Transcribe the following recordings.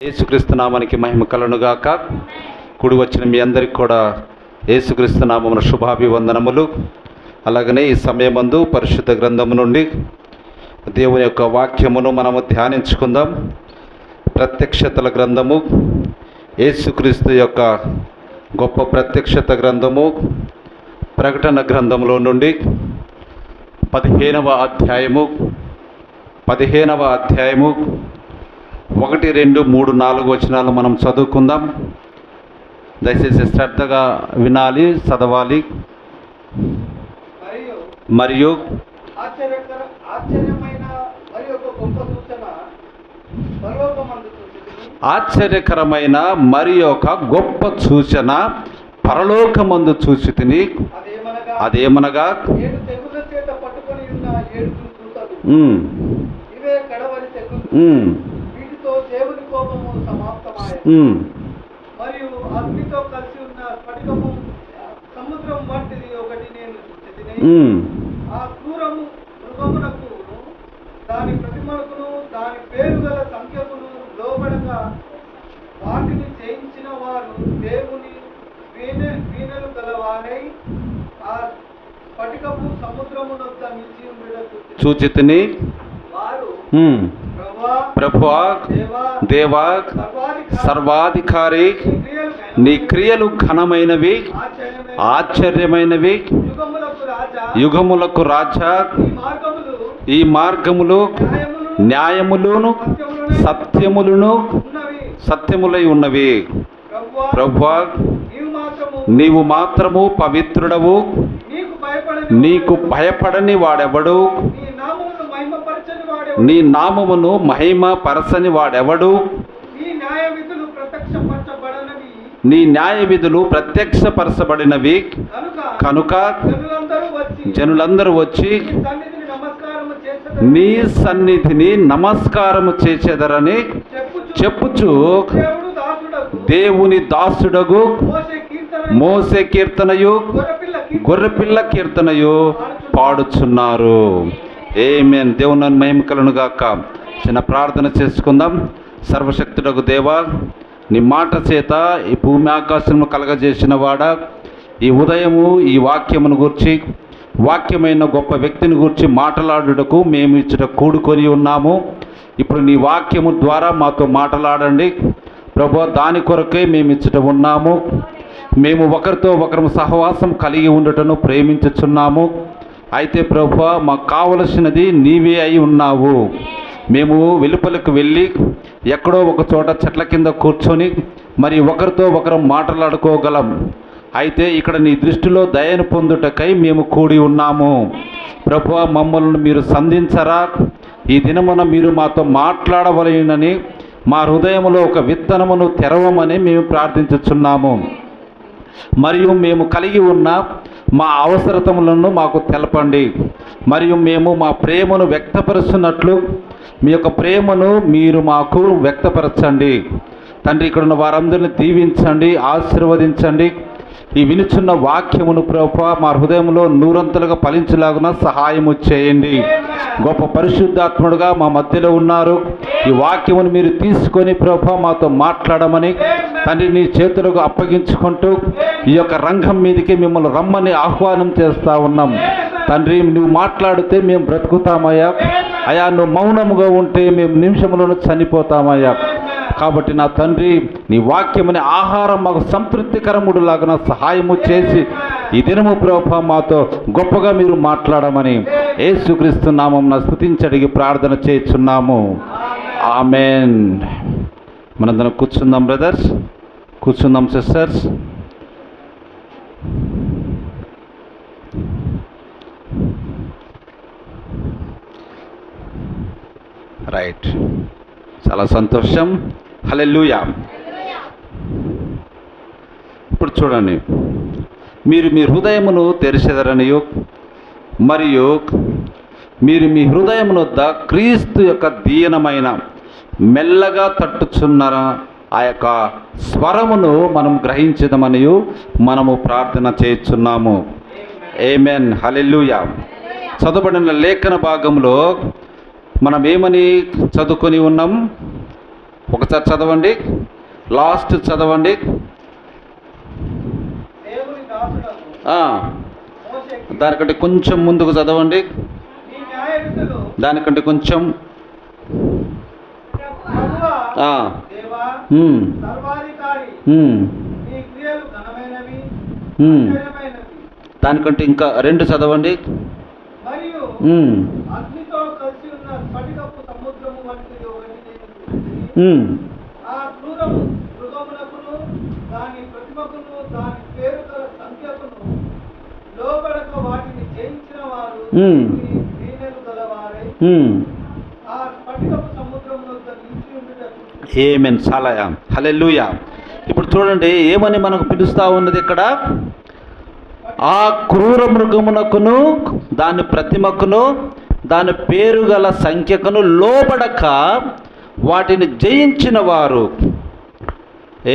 యేసుక్రీస్తు నామానికి మహిమ కలుగునుగాక. కూడి వచ్చిన మీ అందరికి కూడా యేసుక్రీస్తు నామమున శుభాభివందనములు. అలాగనే ఈ సమయమందు పరిశుద్ధ గ్రంథము నుండి దేవుని యొక్క వాక్యమును మనము ధ్యానించుకుందాం. ప్రత్యక్షతల గ్రంథము, యేసుక్రీస్తు యొక్క గొప్ప ప్రత్యక్షత గ్రంథము, ప్రకటన గ్రంథంలో నుండి 15వ అధ్యాయము 1, 2, 3, 4 వచనాలు మనం చదువుకుందాం. దయచేసి శ్రద్ధగా వినాలి, చదవాలి. మరియు ఆశ్చర్యకరమైన మరి ఒక గొప్ప సూచన పరలోకమందు చూచితిని. అదేమనగా దేవుని కోపము సమాప్తమాయెను. మరియు అగ్నితో కలిసి ఉన్న స్ఫటికము సముద్రం వంటిది ఒకటి నేను చూచితిని. ఆ క్రూరము మృగమునకు దాని ప్రతిమలకును దాని పేరు గల సంఖ్యకును లోబడక వాటిని జయించిన వారు దేవుని వీణలు గలవారై ఆ స్ఫటికము సముద్రమునొద్ద నిలిచి ఉండేటట్టు చూచితిని. వారు ప్రభువా, దేవా, సర్వాధికారి, నీ క్రియలు ఘనమైనవి, ఆశ్చర్యమైనవి, యుగములకు రాజా, ఈ మార్గములు న్యాయములను సత్యములై ఉన్నవి. ప్రభువా, నీవు మాత్రము పవిత్రుడవు, నీకు భయపడని వాడెవడు, నీ నామమును మహిమ పరచని వాడెవడు, నీ న్యాయ విధులు ప్రత్యక్షపరచబడినవి కనుక జనులందరూ వచ్చి నీ సన్నిధిని నమస్కారము చేసేదరని చెప్పుచు దేవుని దాసుడగు మోసే కీర్తనయు గొర్రెపిల్ల కీర్తనయు పాడుచున్నారు. ఆమేన్. దేవుని మహిమ కలుగునుగాక. చిన్న ప్రార్థన చేసుకుందాం. సర్వశక్తుడగు దేవా, నీ మాట చేత ఈ భూమి ఆకాశమును కలగజేసిన వాడా, ఈ ఉదయము ఈ వాక్యమును గూర్చి, వాక్యమైన గొప్ప వ్యక్తిని గూర్చి మాట్లాడుటకు మేము ఇచ్చట కూడుకొని ఉన్నాము. ఇప్పుడు నీ వాక్యము ద్వారా మాతో మాట్లాడండి ప్రభువా. దాని కొరకే మేము ఇచ్చట ఉన్నాము. మేము ఒకరితో ఒకరు సహవాసం కలిగి ఉండటను ప్రేమించుచున్నాము. అయితే ప్రభువా, మాకు కావలసినది నీవే అయి ఉన్నావు. మేము వెలుపలకు వెళ్ళి ఎక్కడో ఒక చోట చెట్ల కింద కూర్చొని మరి ఒకరితో ఒకరు మాట్లాడుకోగలం. అయితే ఇక్కడ నీ దృష్టిలో దయను పొందుటకై మేము కూడి ఉన్నాము. ప్రభువా, మమ్మల్ని మీరు సంధించరా, ఈ దినమున మీరు మాతో మాట్లాడవలెనని మా హృదయంలో ఒక విత్తనమును తెరవమని మేము ప్రార్థించుచున్నాము. మరియు మేము కలిగి ఉన్న మా అవసరతములను మాకు తెలపండి. మరియు మేము మా ప్రేమను వ్యక్తపరుస్తున్నట్లు మీ యొక్క ప్రేమను మీరు మాకు వ్యక్తపరచండి తండ్రి. ఇక్కడ ఉన్న వారందరిని దీవించండి, ఆశీర్వదించండి. ఈ వినుచున్న వాక్యమును ప్రభువా మా హృదయంలో నూరంతలుగా ఫలించలాగున సహాయము చేయండి. గొప్ప పరిశుద్ధాత్ముడుగా మా మధ్యలో ఉన్నారు. ఈ వాక్యమును మీరు తీసుకొని ప్రభువా మాతో మాట్లాడమని తండ్రి నీ చేతులకు అప్పగించుకుంటూ ఈ యొక్క రంగం మీదకి మిమ్మల్ని రమ్మని ఆహ్వానం చేస్తూ ఉన్నాం తండ్రి. నువ్వు మాట్లాడితే మేము బ్రతుకుతామయ్యా. అయా, నువ్వు మౌనముగా ఉంటే మేము నిమిషంలోనూ చనిపోతామయ్యా. కాబట్టి నా తండ్రి, నీ వాక్యమని ఆహారం మాకు సంతృప్తికరముడు లాగా సహాయము చేసి ఈ దినము ప్రభువా మాతో గొప్పగా మీరు మాట్లాడమని యేసుక్రీస్తు నామమున స్తుతించడిగి ప్రార్థన చేస్తున్నాము. ఆమేన్. మనందరం కూర్చుందాం బ్రదర్స్, కూర్చుందాం సిస్టర్స్. రైట్, చాలా సంతోషం. హల్లెలూయా. ఇప్పుడు చూడండి, మీరు మీ హృదయమును తెరిచెదరనియు మరియు మీరు మీ హృదయమును క్రీస్తు యొక్క దీనమైన మెల్లగా తట్టుచున్న ఆ యొక్క స్వరమును మనం గ్రహించదమనియు మనము ప్రార్థన చేస్తున్నాము. ఆమేన్. హల్లెలూయా. చదవబడిన లేఖన భాగంలో మనం ఏమని చదువుకొని ఉన్నాం? ఒకసారి చదవండి, లాస్ట్ చదవండి. దేవుని దాసుడకు ఆ, మోషేకి దానికంటే కొంచెం ముందుకు చదవండి, ఈ న్యాయ విధులు దానికంటే కొంచెం. ప్రభువా, ఆ, దేవా, ఉమ్, సర్వాధికారి, ఉమ్, నీ క్రియలు ఘనమైనవి, ఉమ్. ఆశ్చర్యమైనవి. దానికంటే ఇంకా 2 చదవండి. మరియు ఉమ్, అగ్నితో కలిసి ఉన్న స్ఫటికపు సముద్రము వంటిది ఒకటి నేను చూసితిని. ఉమ్, ఆ క్రూరము మృగమునకును దాని ప్రతిమకును దాని పేరు గల సంఖ్యకును లోబడక వాటిని జయించిన వారు వీణలు గలవారై ఉమ్. ఆ స్ఫటికపు సముద్రము వద్ద నిలిచి ఉండుటకు ఆమేన్. చాలా హల్లెలూయా. ఇప్పుడు చూడండి ఏమని మనకు పిలుస్తా ఉన్నది ఇక్కడ. ఆ క్రూర మృగమునకును దాని ప్రతిమకును దాని పేరు గల సంఖ్యకును లోబడక వాటిని జయించిన వారు.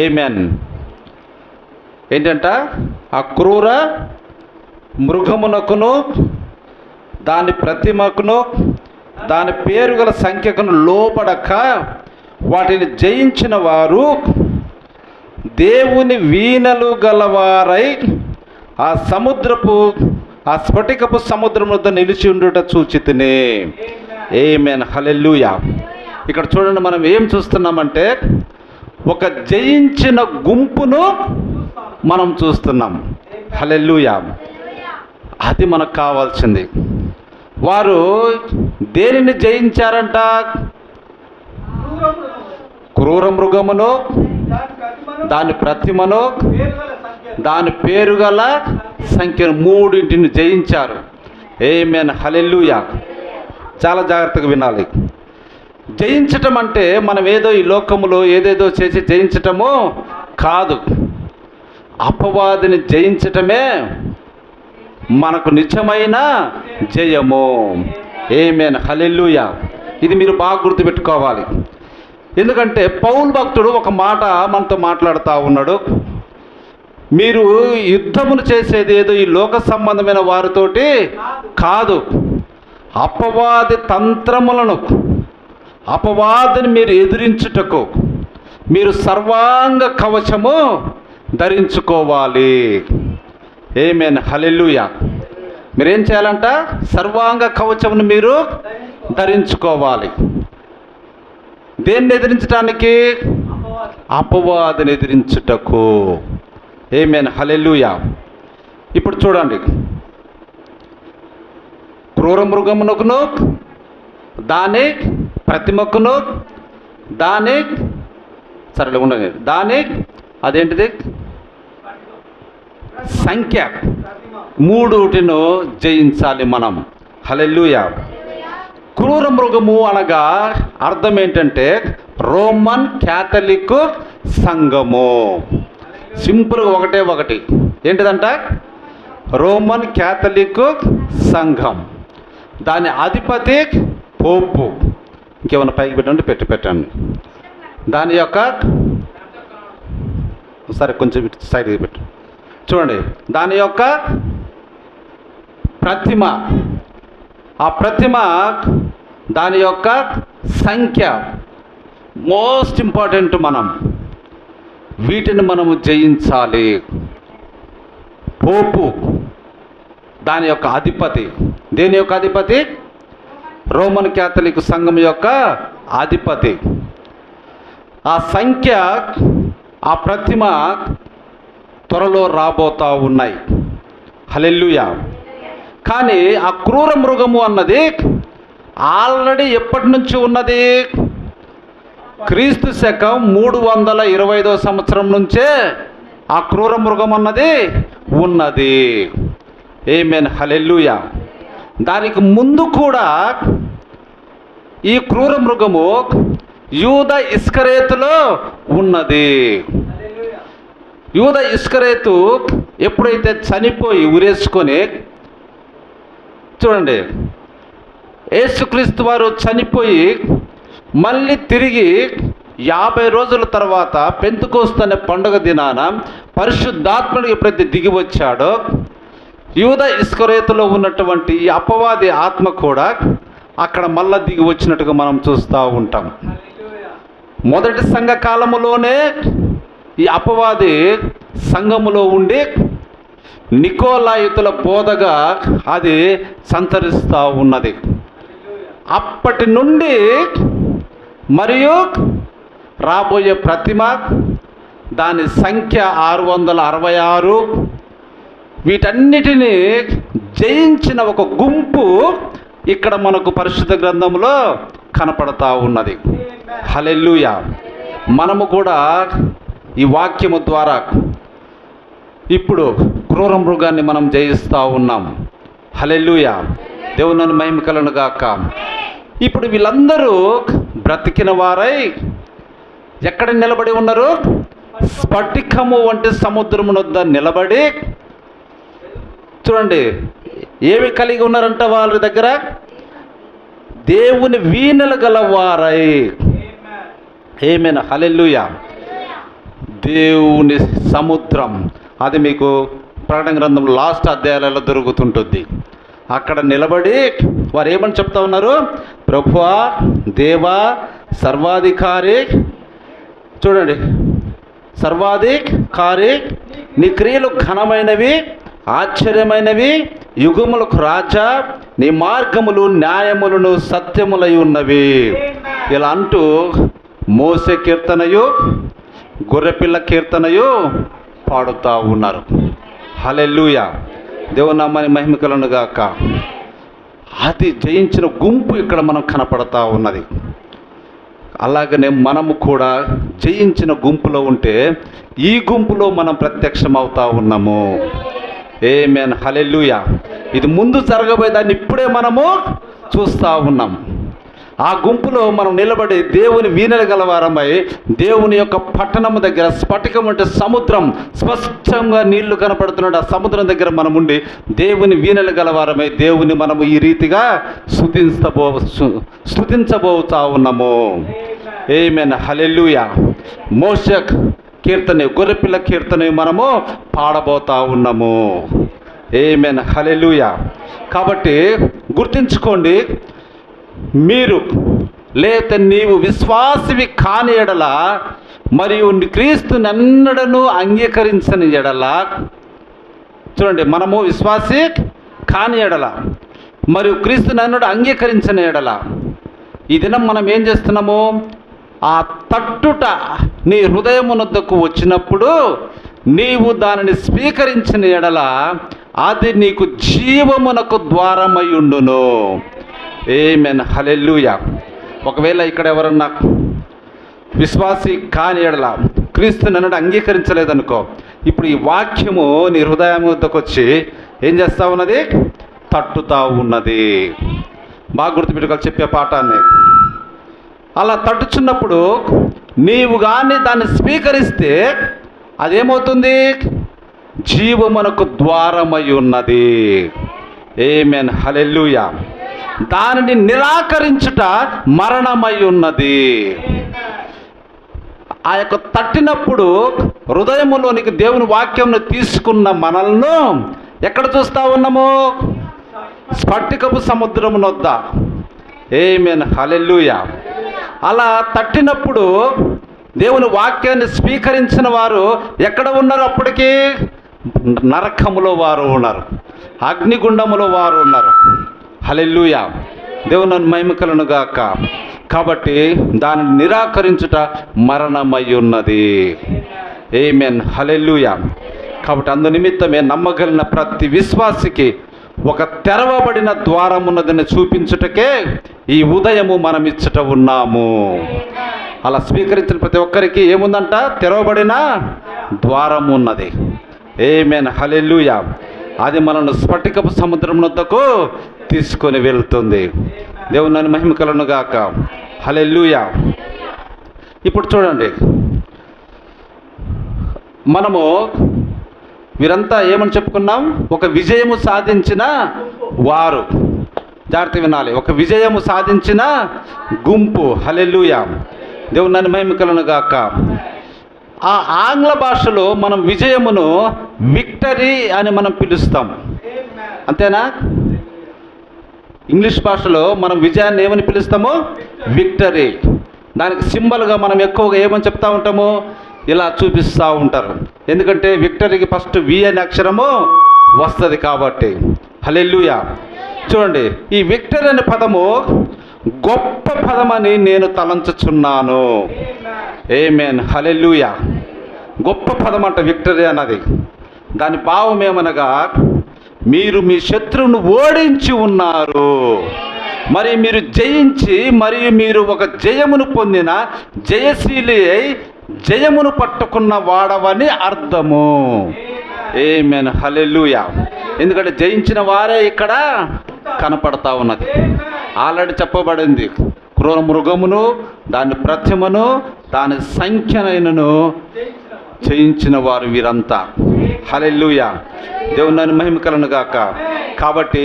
ఆమేన్. ఏంటంట? ఆ క్రూర మృగమునకును దాని ప్రతిమకును దాని పేరు గల సంఖ్యకును లోబడక వాటిని జయించిన వారు దేవుని వీణలు గలవారై ఆ స్ఫటికపు సముద్రం వద్ద నిలిచి ఉండుట చూచితిని. ఆమేన్. హల్లెలూయా. ఇక్కడ చూడండి మనం ఏం చూస్తున్నామంటే ఒక జయించిన గుంపును మనం చూస్తున్నాం. హల్లెలూయా. అది మనకు కావాల్సింది. వారు దేనిని జయించారంట? క్రూర మృగమును దాని ప్రతిమను దాని పేరు గల సంఖ్యను 3 జయించారు. ఆమేన్. హల్లెలూయా. చాలా జాగ్రత్తగా వినాలి. జయించటం అంటే మనం ఏదో ఈ లోకములో ఏదేదో చేసి జయించటము కాదు. అపవాదిని జయించటమే మనకు నిజమైన జయము. ఆమేన్. హల్లెలూయా. ఇది మీరు బాగా గుర్తుపెట్టుకోవాలి. ఎందుకంటే పౌలు భక్తుడు ఒక మాట మనతో మాట్లాడుతూ ఉన్నాడు. మీరు యుద్ధమును చేసేది ఏదో ఈ లోక సంబంధమైన వారితోటి కాదు, అపవాది తంత్రములను అపవాదిని మీరు ఎదిరించుటకు మీరు సర్వాంగ కవచము ధరించుకోవాలి. ఆమేన్. హల్లెలూయా. మీరేం చేయాలంట? సర్వాంగ కవచమును మీరు ధరించుకోవాలి. దేన్ని ఎదిరించడానికి? అపవాదిని ఎదిరించుటకు. ఆమేన్. హల్లెలూయా. ఇప్పుడు చూడండి, క్రూర మృగమునకును దాని ప్రతిమకును దాని సరేలే ఉండండి దాని అదేంటిది సంఖ్య 3 జయించాలి మనం. హల్లెలూయా. క్రూర మృగము అనగా అర్థం ఏంటంటే రోమన్ క్యాథలిక్ సంఘము. సింపుల్గా ఒకటి ఏంటిదంట? రోమన్ క్యాథలిక్ సంఘం. దాని అధిపతి పోపు. ఇంకేమైనా పైకి పెట్టండి, పెట్టండి. దాని యొక్క సరే కొంచెం సైడ్కి పెట్టు. చూడండి దాని యొక్క ప్రతిమ, ఆ ప్రతిమ దాని యొక్క సంఖ్య మోస్ట్ ఇంపార్టెంట్. వీటిని మనము జయించాలి. పోపు దాని యొక్క అధిపతి. దేని యొక్క అధిపతి? రోమన్ క్యాథలిక్ సంఘం యొక్క అధిపతి. ఆ సంఖ్య, ఆ ప్రతిమ త్వరలో రాబోతూ ఉన్నాయి. హల్లెలూయా. కానీ ఆ క్రూర మృగము అన్నది ఆల్రెడీ ఎప్పటి నుంచి ఉన్నది? క్రీస్తు శకం 325వ సంవత్సరం నుంచే ఆ క్రూర మృగం అన్నది ఉన్నది. ఆమేన్. హల్లెలూయా. దానికి ముందు కూడా ఈ క్రూర మృగము యూదా ఇస్కరేతులో ఉన్నది. యూదా ఇస్కరేతు ఎప్పుడైతే చనిపోయి ఉరేసుకొని, చూడండి యేసుక్రీస్తు వారు చనిపోయి మళ్ళీ తిరిగి 50 రోజుల తర్వాత పెంతెకోస్తు అనే పండుగ దినాన పరిశుద్ధాత్ముడు ఎప్పుడైతే దిగి వచ్చాడో యూదా ఇస్కరేతులో ఉన్నటువంటి ఈ అపవాది ఆత్మ కూడా అక్కడ మళ్ళా దిగి వచ్చినట్టుగా మనం చూస్తూ ఉంటాం. మొదటి సంఘ కాలములోనే ఈ అపవాది సంఘములో ఉండి నికోలాయితుల బోధగా అది సంతరిస్తూ ఉన్నది. అప్పటి నుండి మరియు రాబోయే ప్రతిమ, దాని సంఖ్య 666, వీటన్నిటినీ జయించిన ఒక గుంపు ఇక్కడ మనకు పరిశుద్ధ గ్రంథంలో కనపడతా ఉన్నది. హల్లెలూయా. మనము కూడా ఈ వాక్యము ద్వారా ఇప్పుడు క్రూర మృగాన్ని మనం జయిస్తూ ఉన్నాం. హల్లెలూయా. దేవుని మహిమ కలుగును గాక. ఇప్పుడు వీళ్ళందరూ బ్రతికిన వారై ఎక్కడ నిలబడి ఉన్నారు? స్ఫటికము వంటి సముద్రము వద్ద నిలబడి, చూడండి ఏమి కలిగి ఉన్నారంట వాళ్ళ దగ్గర? దేవుని వీణలు గలవారై. ఆమేన్. హల్లెలూయా. దేవుని సముద్రం, అది మీకు ప్రకటన గ్రంథం లాస్ట్ అధ్యాయాలలో దొరుకుతుంటుంది. అక్కడ నిలబడి వారు ఏమని చెప్తా ఉన్నారు? ప్రభువా, దేవా, సర్వాధికారి, చూడండి, సర్వాధికారి, నీ క్రియలు ఘనమైనవి, ఆశ్చర్యమైనవి, యుగములకు రాజా, నీ మార్గములు న్యాయములను సత్యములై ఉన్నవి. ఇలా అంటూ మోసే కీర్తనయు గొర్రెపిల్ల కీర్తనయు పాడుతూ ఉన్నారు. హల్లెలూయా. దేవుని నామానికి మహిమ కలుగును గాక. అది జయించిన గుంపు ఇక్కడ మనం కనపడతా ఉన్నది. అలాగనే మనము కూడా జయించిన గుంపులో ఉంటే ఈ గుంపులో మనం ప్రత్యక్షం అవుతా ఉన్నాము. ఆమేన్. హల్లెలూయా. ఇది ముందు జరగబోయేదాన్ని ఇప్పుడే మనము చూస్తూ ఉన్నాం. ఆ గుంపులో మనం నిలబడి దేవుని వీణలు గలవారమై, దేవుని యొక్క పట్టణము దగ్గర స్ఫటికం అంటే సముద్రం, స్పష్టంగా నీళ్లు కనపడుతున్నాడు. ఆ సముద్రం దగ్గర మనం ఉండి దేవుని వీణలు గలవారమై దేవుని మనము ఈ రీతిగా స్తుతించబోతా ఉన్నాము. ఆమేన్. హల్లెలూయా. మోషే కీర్తన, గొర్రెపిల్ల కీర్తన మనము పాడబోతా ఉన్నాము. ఆమేన్. హల్లెలూయా. కాబట్టి గుర్తుంచుకోండి, మీరు లేక నీవు విశ్వాసివి కాని ఎడల, మరియు క్రీస్తుని ఎన్నడను అంగీకరించని ఎడల, చూడండి, మనము విశ్వాసి కాని ఎడల మరియు క్రీస్తుని ఎన్నడూ అంగీకరించని ఎడల, ఈ దినం మనం ఏం చేస్తున్నాము? ఆ తట్టుట నీ హృదయమునొద్దకు వచ్చినప్పుడు నీవు దానిని స్వీకరించిన ఎడల అది నీకు జీవమునకు ద్వారమై ఉండును. ఆమేన్. హల్లెలూయా. ఒకవేళ ఇక్కడ ఎవరన్నా విశ్వాసి కాని ఎడల, క్రీస్తుని అన్నట్టు అంగీకరించలేదనుకో, ఇప్పుడు ఈ వాక్యము నీ హృదయం వద్దకు వచ్చి ఏం చేస్తూ ఉన్నది? తట్టుతూ ఉన్నది. బాగా గుర్తుపెట్టుకోవాలి చెప్పే పాఠాన్ని. అలా తట్టుచున్నప్పుడు నీవు కానీ దాన్ని స్వీకరిస్తే అదేమవుతుంది? జీవమునకు ద్వారమై ఉన్నది. ఆమేన్. హల్లెలూయా. దానిని నిరాకరించుట మరణమై ఉన్నది. ఆ యొక్క తట్టినప్పుడు హృదయములోనికి దేవుని వాక్యంను తీసుకున్న మనల్ని ఎక్కడ చూస్తూ ఉన్నాము? స్ఫటికపు సముద్రమునొద్ద. ఆమేన్. హల్లెలూయా. అలా తట్టినప్పుడు దేవుని వాక్యాన్ని స్వీకరించిన వారు ఎక్కడ ఉన్నారు? అప్పటికి నరకములో వారు ఉన్నారు, అగ్నిగుండములో వారు ఉన్నారు. హల్లెలూయా. దేవుని మహిమ కలుగును గాక. కాబట్టి దానిని నిరాకరించుట మరణమై ఉన్నది. ఆమేన్. హల్లెలూయా. కాబట్టి అందు నిమిత్తమే నమ్మగలిగిన ప్రతి విశ్వాసికి ఒక తెరవబడిన ద్వారం ఉన్నదని చూపించుటకే ఈ ఉదయము మనం ఇచ్చట ఉన్నాము. అలా స్వీకరించిన ప్రతి ఒక్కరికి ఏముందంట? తెరవబడిన ద్వారం ఉన్నది. ఆమేన్. హల్లెలూయా. అది మనల్ని స్ఫటికపు సముద్రం వద్దకు తీసుకొని వెళ్తుంది. దేవుని మహిమ కలుగును గాక. హల్లెలూయా. ఇప్పుడు చూడండి, మనము వీరంతా ఏమని చెప్పుకున్నాం? ఒక విజయము సాధించిన వారు. జాగ్రత్త వినాలి. ఒక విజయము సాధించిన గుంపు. హల్లెలూయా. దేవుని మహిమ కలుగును గాక. ఆ ఆంగ్ల భాషలో మనం విజయమును విక్టరీ అని మనం పిలుస్తాం. అంతేనా? ఇంగ్లీష్ భాషలో మనం విజయాన్ని ఏమని పిలుస్తాము? విక్టరీ. దానికి సింబల్గా మనం ఎక్కువగా ఏమని చెప్తా ఉంటాము, ఇలా చూపిస్తూ ఉంటారు. ఎందుకంటే విక్టరీకి ఫస్ట్ వి అనే అక్షరము వస్తుంది కాబట్టి. హల్లెలూయా. చూడండి, ఈ విక్టరీ అనే పదము గొప్ప పదమని నేను తలంచుచున్నాను. ఆమేన్. హల్లెలూయా. గొప్ప పదం అంట విక్టరీ అన్నది. దాని భావం ఏమనగా, మీరు మీ శత్రువును ఓడించి ఉన్నారు, మరి మీరు జయించి, మరియు మీరు ఒక జయమును పొందిన జయశీలి అయి జయమును పట్టుకున్న వాడవని అర్థము. ఆమేన్. హల్లెలూయా. ఎందుకంటే జయించిన వారే ఇక్కడ కనపడతా ఉన్నది. ఆల్రెడీ చెప్పబడింది, క్రూర మృగమును దాని ప్రతిమను దాని సంఖ్యనైనను జయించిన వారు వీరంతా. హల్లెలూయా. దేవుని మహిమ కలుగును గాక. కాబట్టి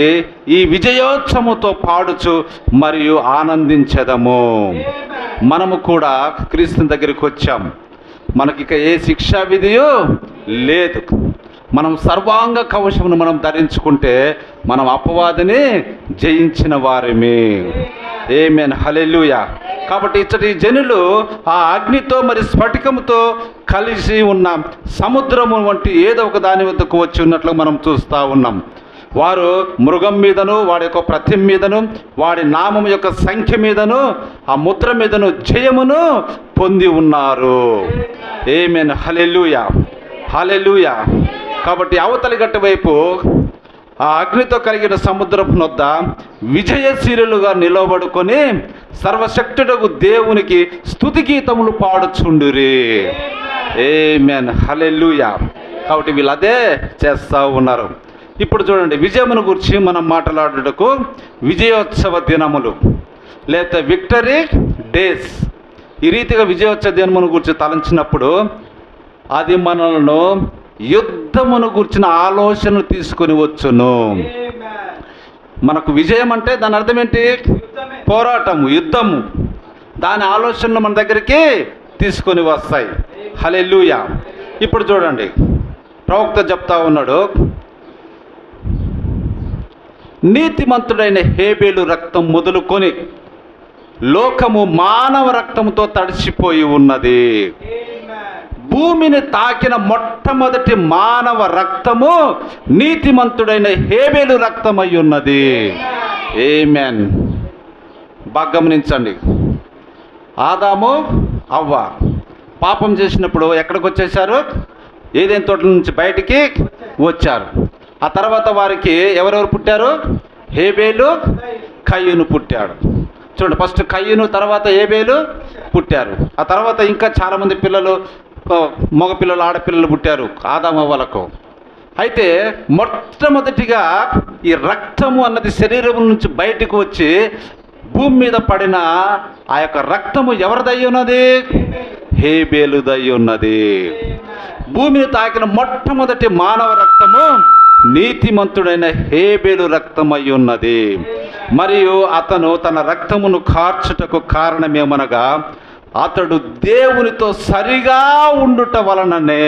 ఈ విజయోత్సవముతో పాడుచు మరియు ఆనందించెదము. మనము కూడా క్రీస్తుని దగ్గరికి వచ్చాం. మనకిక ఏ శిక్షా విధియో లేదు. మనం సర్వాంగ కవచమును మనం ధరించుకుంటే మనం అపవాదిని జయించిన వారిమే. ఆమేన్. హల్లెలూయా. కాబట్టి ఇచ్చటి జనులు ఆ అగ్నితో మరి స్ఫటికముతో కలిసి ఉన్న సముద్రము వంటి ఏదో ఒక దాని వద్దకు వచ్చి ఉన్నట్లు మనం చూస్తూ ఉన్నాం. వారు మృగం మీదను, వాడి యొక్క ప్రతిమ మీదను, వాడి నామం యొక్క సంఖ్య మీదను, ఆ ముద్ర మీదను జయమును పొంది ఉన్నారు. ఆమేన్. హల్లెలూయా. హల్లెలూయా. కాబట్టి అవతలి గట్టు వైపు ఆ అగ్నితో కలిగిన సముద్రపు నొద్ద విజయశీలులుగా నిలబడుకొని సర్వశక్తుడకు దేవునికి స్తుతి గీతములు పాడుచుండురి. ఆమేన్. హల్లెలూయా. కాబట్టి వీళ్ళు అదే చేస్తూ ఉన్నారు. ఇప్పుడు చూడండి, విజయమును గురించి మనం మాట్లాడుటకు విజయోత్సవ దినములు లేదా విక్టరీ డేస్, ఈ రీతిగా విజయోత్సవ దినమును గురించి తలంచినప్పుడు అది మనలను యుద్ధమును గురించిన ఆలోచన తీసుకొని వచ్చును. మనకు విజయం అంటే దాని అర్థం ఏంటి? పోరాటము, యుద్ధము. దాని ఆలోచనలు మన దగ్గరికి తీసుకొని వస్తాయి. హల్లెలూయా. ఇప్పుడు చూడండి, ప్రవక్త చెప్తా ఉన్నాడు, నీతిమంతుడైన హేబేలు రక్తం మొదలుకొని లోకము మానవ రక్తంతో తడిసిపోయి ఉన్నది. భూమిని తాకిన మొట్టమొదటి మానవ రక్తము నీతిమంతుడైన హేబేలు రక్తమై ఉన్నది. ఆమేన్. బాగా గమనించండి, ఆదాము అవ్వ పాపం చేసినప్పుడు ఎక్కడికి వచ్చేసారు? ఏదైనా తోట నుంచి బయటికి వచ్చారు. ఆ తర్వాత వారికి ఎవరెవరు పుట్టారు? హేబేలు, కయ్యూను పుట్టాడు. చూడండి, ఫస్ట్ కయ్యూను, తర్వాత హేబేలు పుట్టారు. ఆ తర్వాత ఇంకా చాలామంది పిల్లలు, మగపిల్లలు, ఆడపిల్లలు పుట్టారు ఆదాము అవ్వలకు. అయితే మొట్టమొదటిగా ఈ రక్తము అన్నది శరీరం నుంచి బయటకు వచ్చి భూమి మీద పడిన ఆ యొక్క రక్తము ఎవరిదై ఉన్నది? హేబేలుదై ఉన్నది. భూమిని తాకిన మొట్టమొదటి మానవ రక్తము నీతిమంతుడైన హేబేలు రక్తమై ఉన్నది. మరియు అతను తన రక్తమును కార్చుటకు కారణమేమనగా అతడు దేవునితో సరిగా ఉండుట వలననే.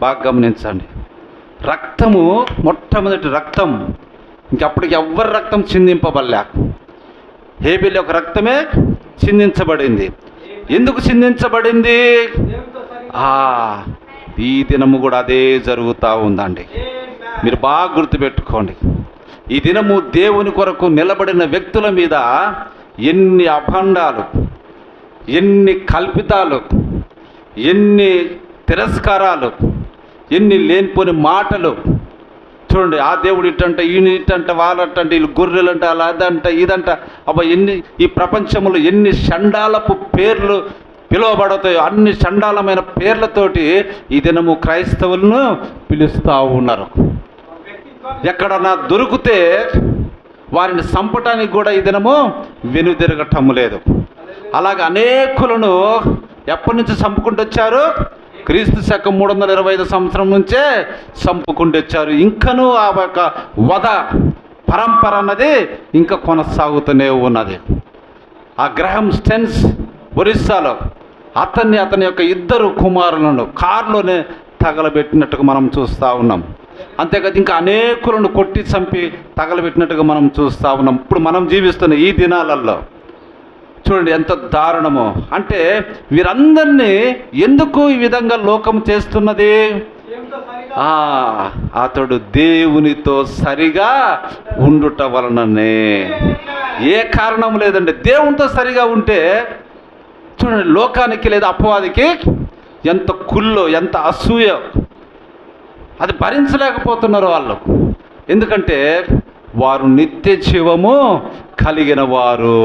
బాగా గమనించండి, రక్తము మొట్టమొదటి రక్తం, ఇంకప్పటికి ఎవ్వరి రక్తం చిందింపబడలే. హేబేలు యొక్క రక్తమే చిందించబడింది. ఎందుకు చిందించబడింది? ఈ దినము కూడా అదే జరుగుతూ ఉందండి. మీరు బాగా గుర్తుపెట్టుకోండి, ఈ దినము దేవుని కొరకు నిలబడిన వ్యక్తుల మీద ఎన్ని అభండాలు, ఎన్ని కల్పితాలు, ఎన్ని తిరస్కారాలు, ఎన్ని లేనిపోని మాటలు. చూడండి, ఆ దేవుడు ఇట్టంట, ఈయన ఇట్టంట, వాళ్ళంటే, వీళ్ళు గొర్రెలంట, అలా అదంట, ఇదంట. అబ్బా, ఎన్ని ఈ ప్రపంచంలో ఎన్ని చండాలపు పేర్లు పిలువబడతాయో అన్ని చండాలమైన పేర్లతోటి ఈ దినము క్రైస్తవులను పిలుస్తూ ఉన్నారు. ఎక్కడన్నా దొరికితే వారిని చంపటానికి కూడా ఈ దినము వెనుదిరగటం లేదు. అలాగే అనేకులను ఎప్పటి నుంచి చంపుకుంటూ వచ్చారు? క్రీస్తు శకం 325 సంవత్సరం నుంచే చంపుకుంటూ వచ్చారు. ఇంకనూ ఆ యొక్క వధ పరంపర అన్నది ఇంకా కొనసాగుతూనే ఉన్నది. ఆ గ్రహం స్టెన్స్ ఒరిస్సాలో అతని యొక్క 2 కుమారులను కారులోనే తగలబెట్టినట్టుగా మనం చూస్తూ ఉన్నాం. అంతేకాదు ఇంకా అనేకులను కొట్టి చంపి తగలబెట్టినట్టుగా మనం చూస్తూ ఉన్నాం. ఇప్పుడు మనం జీవిస్తున్న ఈ దినాలలో చూడండి ఎంత దారుణమో. అంటే వీరందరినీ ఎందుకు ఈ విధంగా లోకం చేస్తున్నది? దేవునితో సరిగా అతడు దేవునితో సరిగా ఉండుట వలననే. ఏ కారణం లేదండి. దేవునితో సరిగా ఉంటే చూడండి, లోకానికి లేదా అపవాదికి ఎంత కుల్లో, ఎంత అసూయ, అది భరించలేకపోతున్నారు వాళ్ళు. ఎందుకంటే వారు నిత్య జీవము కలిగిన వారు.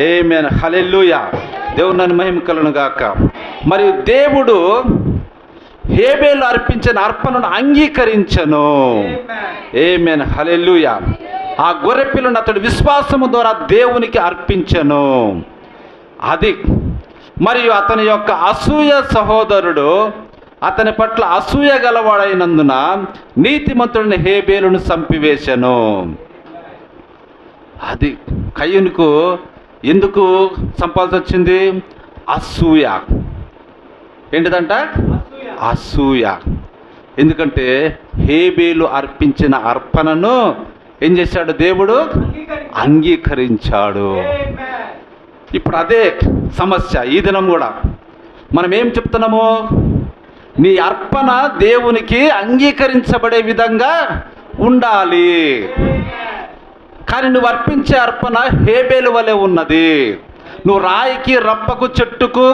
ఆమేన్, హల్లెలూయా. దేవుని మహిమ కలుగును గాక. మరియు దేవుడు హేబేలు అర్పించిన అర్పణను అంగీకరించను. ఆమేన్, హల్లెలూయా. ఆ గొర్రెపిల్లను అతడు విశ్వాసము ద్వారా దేవునికి అర్పించను. అది మరియు అతని యొక్క అసూయ సహోదరుడు అతని పట్ల అసూయ గలవాడైనందున నీతిమంతుడిని హేబేలును చంపివేశను. అది కయ్యూనుకు ఎందుకు చంపాల్సి వచ్చింది? అసూయ. ఏంటిదంట? అసూయ. ఎందుకంటే హేబేలు అర్పించిన అర్పణను ఏం చేశాడు? దేవుడు అంగీకరించాడు. ఇప్పుడు అదే సమస్య ఈ దినం కూడా. మనం ఏం చెప్తున్నాము? నీ అర్పణ దేవునికి అంగీకరించబడే విధంగా ఉండాలి. కానీ నువ్వు అర్పించే అర్పణ హేబేలు వలె ఉన్నది. నువ్వు రాయికి, రప్పకు, చెట్టుకు,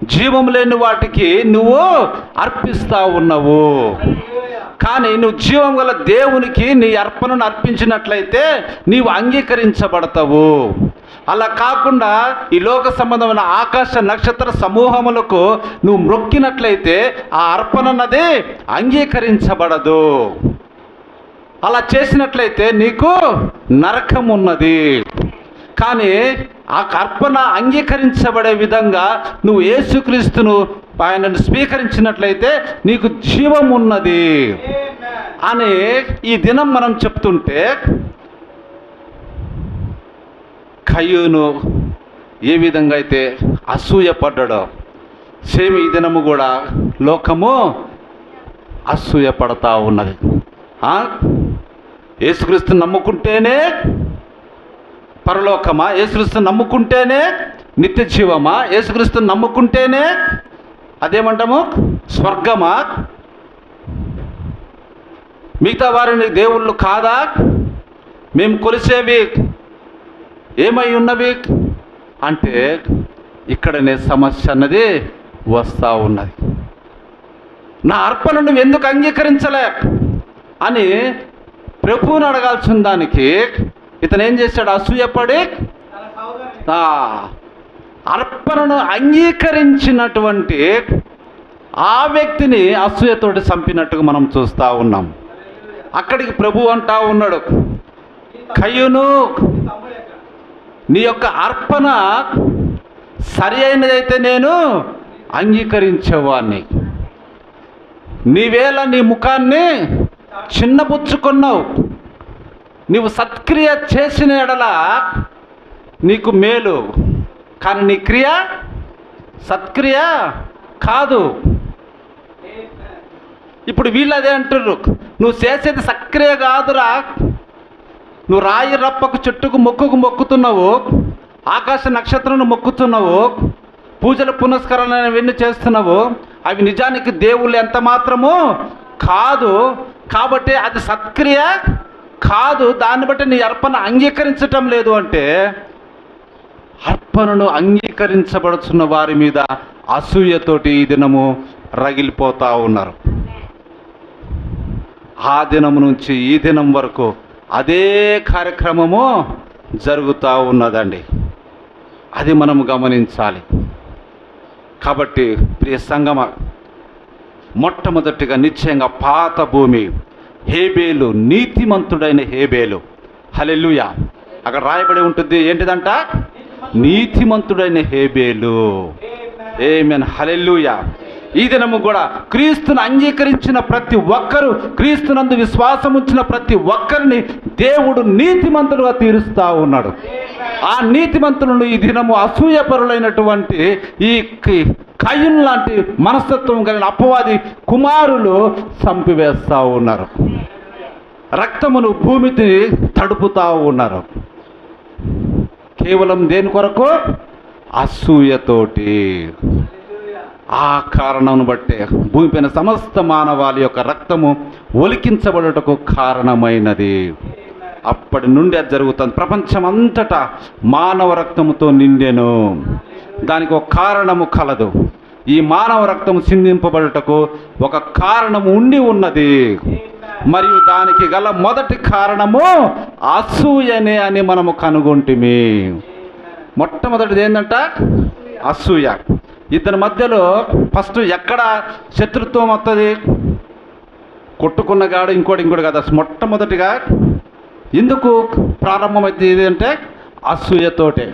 జీవం లేని వాటికి నువ్వు అర్పిస్తా ఉన్నావు. కానీ నువ్వు జీవం గల దేవునికి నీ అర్పణను అర్పించినట్లయితే నీవు అంగీకరించబడతావు. అలా కాకుండా ఈ లోక సంబంధమైన ఆకాశ నక్షత్ర సమూహములకు నువ్వు మ్రొక్కినట్లయితే ఆ అర్పణ అన్నది అంగీకరించబడదు. అలా చేసినట్లయితే నీకు నరకం ఉన్నది. కానీ ఆ అర్పణ అంగీకరించబడే విధంగా నువ్వు యేసుక్రీస్తును ఆయనను స్వీకరించినట్లయితే నీకు జీవం ఉన్నది అని ఈ దినం మనం చెప్తుంటే, కయ్యూను ఏ విధంగా అయితే అసూయపడ్డాడో సేమ్ ఈ దినము కూడా లోకము అసూయపడతా ఉన్నది. యేసుక్రీస్తుని నమ్ముకుంటేనే పరలోకమా? యేసుక్రీస్తుని నమ్ముకుంటేనే నిత్య జీవమా? యేసుక్రీస్తుని నమ్ముకుంటేనే అదేమంటాము స్వర్గమా? మిగతా వారిని దేవుళ్ళు కాదా? మేము కొలిసేవి ఏమై ఉన్నవి అంటే ఇక్కడనే సమస్య అన్నది వస్తూ ఉన్నది. నా అర్పణ నువ్వు ఎందుకు అంగీకరించలే అని ప్రభువుని అడగాల్సిన దానికి ఇతను ఏం చేశాడు? అసూయపడి అర్పణను అంగీకరించినటువంటి ఆ వ్యక్తిని అసూయతోటి చంపినట్టుగా మనం చూస్తూ ఉన్నాం. అక్కడికి ప్రభు అంటా ఉన్నాడు, కయ్యూను నీ యొక్క అర్పణ సరి అయినదైతే నేను అంగీకరించేవాడిని. నీవేళ నీ ముఖాన్ని చిన్నబుచ్చుకున్నావు. నీవు సత్క్రియ చేసిన ఎడల నీకు మేలు, కానీ నీ క్రియ సత్క్రియ కాదు. ఇప్పుడు వీళ్ళు అదే అంటుర్రు, నువ్వు చేసేది సత్క్రియ కాదురా. నువ్వు రాయి, రప్పకు, చెట్టుకు, మొక్కుకు మొక్కుతున్నావు, ఆకాశ నక్షత్రాన్ని మొక్కుతున్నావు, పూజలు పునస్కారాలు అవన్నీ చేస్తున్నావు. అవి నిజానికి దేవుళ్ళు ఎంత మాత్రము కాదు. కాబట్టి అది సత్క్రియ కాదు. దాన్ని బట్టి నీ అర్పణ అంగీకరించటం లేదు అంటే అర్పణను అంగీకరించబడుతున్న వారి మీద అసూయతోటి ఈ దినము రగిలిపోతూ ఉన్నారు. ఆ దినం నుంచి ఈ దినం వరకు అదే కార్యక్రమము జరుగుతూ ఉన్నదండి. అది మనము గమనించాలి. కాబట్టి ప్రియ సంగమ, మొట్టమొదటిగా నిశ్చయంగా పాత భూమి హేబేలు, నీతిమంతుడైన హేబేలు. హల్లెలూయా. అక్కడ రాయబడి ఉంటుంది ఏంటిదంట? నీతిమంతుడైన హేబేలు. ఆమేన్, హల్లెలూయా. ఈ దినము కూడా క్రీస్తును అంగీకరించిన ప్రతి ఒక్కరు, క్రీస్తునందు విశ్వాసం ఉంచిన ప్రతి ఒక్కరిని దేవుడు నీతిమంతులుగా తీరుస్తూ ఉన్నాడు. ఆ నీతిమంతులను ఈ దినము అసూయపరులైనటువంటి ఈ కయ్యూను లాంటి మనస్తత్వం కలిగిన అపవాది కుమారులు చంపివేస్తూ ఉన్నారు. రక్తమును భూమిని తడుపుతూ ఉన్నారు. కేవలం దేని కొరకు? అసూయతోటి. ఆ కారణం బట్టే భూమిపైన సమస్త మానవాళి యొక్క రక్తము ఒలికించబడుటకు కారణమైనది. అప్పటి నుండి అది జరుగుతుంది. ప్రపంచం అంతటా మానవ రక్తముతో నిండెను. దానికి ఒక కారణము కలదు. ఈ మానవ రక్తము చిందింపబడుటకు ఒక కారణము ఉండి ఉన్నది. మరియు దానికి గల మొదటి కారణము అసూయనే అని మనము కనుగొంటిమి. మొట్టమొదటిది ఏంటంట? అసూయ. ఇద్దరి మధ్యలో ఫస్ట్ ఎక్కడ శత్రుత్వం వస్తుంది? కొట్టుకున్నగాడు ఇంకోటి కదా. మొట్టమొదటిగా ఎందుకు ప్రారంభమైంది ఇది అంటే అసూయతోటే.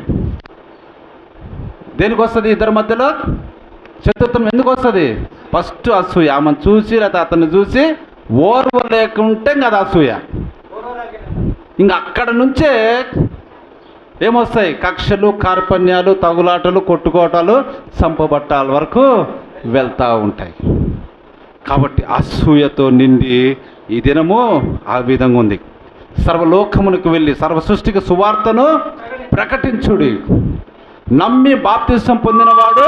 దేనికి వస్తుంది ఇద్దరి మధ్యలో శత్రుత్వం? ఎందుకు వస్తుంది? ఫస్ట్ అసూయ. ఆమెను చూసి లేదా అతన్ని చూసి ఓర్వ లేకుంటే కదా అసూయ. ఇంకా అక్కడ నుంచే ఏమొస్తాయి? కక్షలు, కార్పణ్యాలు, తగులాటలు, కొట్టుకోటాలు, సంపబట్టాల వరకు వెళ్తూ ఉంటాయి. కాబట్టి అసూయతో నిండి ఈ దినము ఆ విధంగా ఉంది. సర్వలోకమునికి వెళ్ళి సర్వ సృష్టికి సువార్తను ప్రకటించుడి. నమ్మి బాప్తిసం పొందినవాడు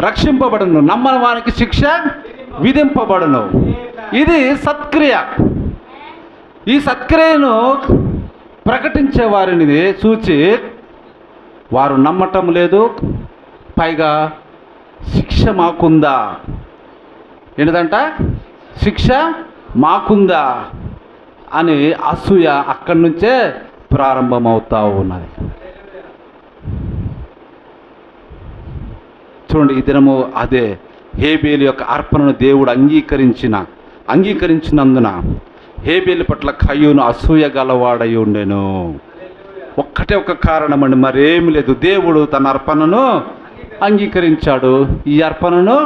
రక్షింపబడును, నమ్మని వారికి శిక్ష విధింపబడును. ఇది సత్క్రియ. ఈ సత్క్రియను ప్రకటించే వారిని చూచి వారు నమ్మటం లేదు. పైగా శిక్ష మాకుందా? ఏంటంట? శిక్ష మాకుందా అని అసూయ అక్కడి నుంచే ప్రారంభమవుతా ఉన్నది. చూడండి, ఈ దినము అదే హేబేలు యొక్క అర్పణను దేవుడు అంగీకరించినందున హేబేలు పట్ల కయ్యూను అసూయ గలవాడై ఉండెను. ఒక్కటే ఒక కారణం అండి, మరేమి లేదు. దేవుడు తన అర్పణను అంగీకరించాడు, ఈ అర్పణను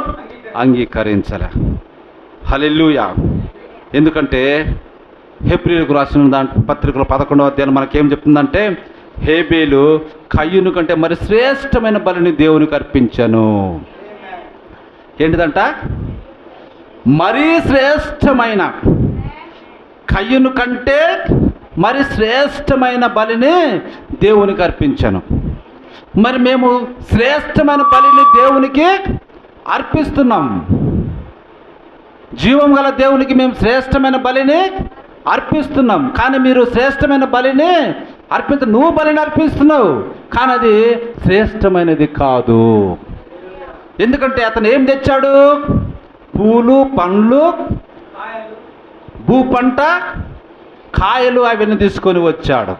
అంగీకరించలే. హల్లెలూయా. ఎందుకంటే హెబ్రీయులకు రాసిన పత్రికలో 11వ అధ్యాయం మనకేం చెప్తుందంటే, హేబేలు కయ్యూను కంటే మరి శ్రేష్టమైన బలిని దేవునికి అర్పించను. ఏంటిదంట? మరీ శ్రేష్టమైన, కయ్యూను కంటే మరి శ్రేష్టమైన బలిని దేవునికి అర్పించను. మరి మేము శ్రేష్టమైన బలిని దేవునికి అర్పిస్తున్నాం. జీవం గల దేవునికి మేము శ్రేష్టమైన బలిని అర్పిస్తున్నాం. కానీ మీరు శ్రేష్టమైన బలిని నువ్వు బలిని అర్పిస్తున్నావు, కానీ అది శ్రేష్టమైనది కాదు. ఎందుకంటే అతను ఏం తెచ్చాడు? పూలు, పండ్లు, భూ పంట, కాయలు అవన్నీ తీసుకొని వచ్చాడు.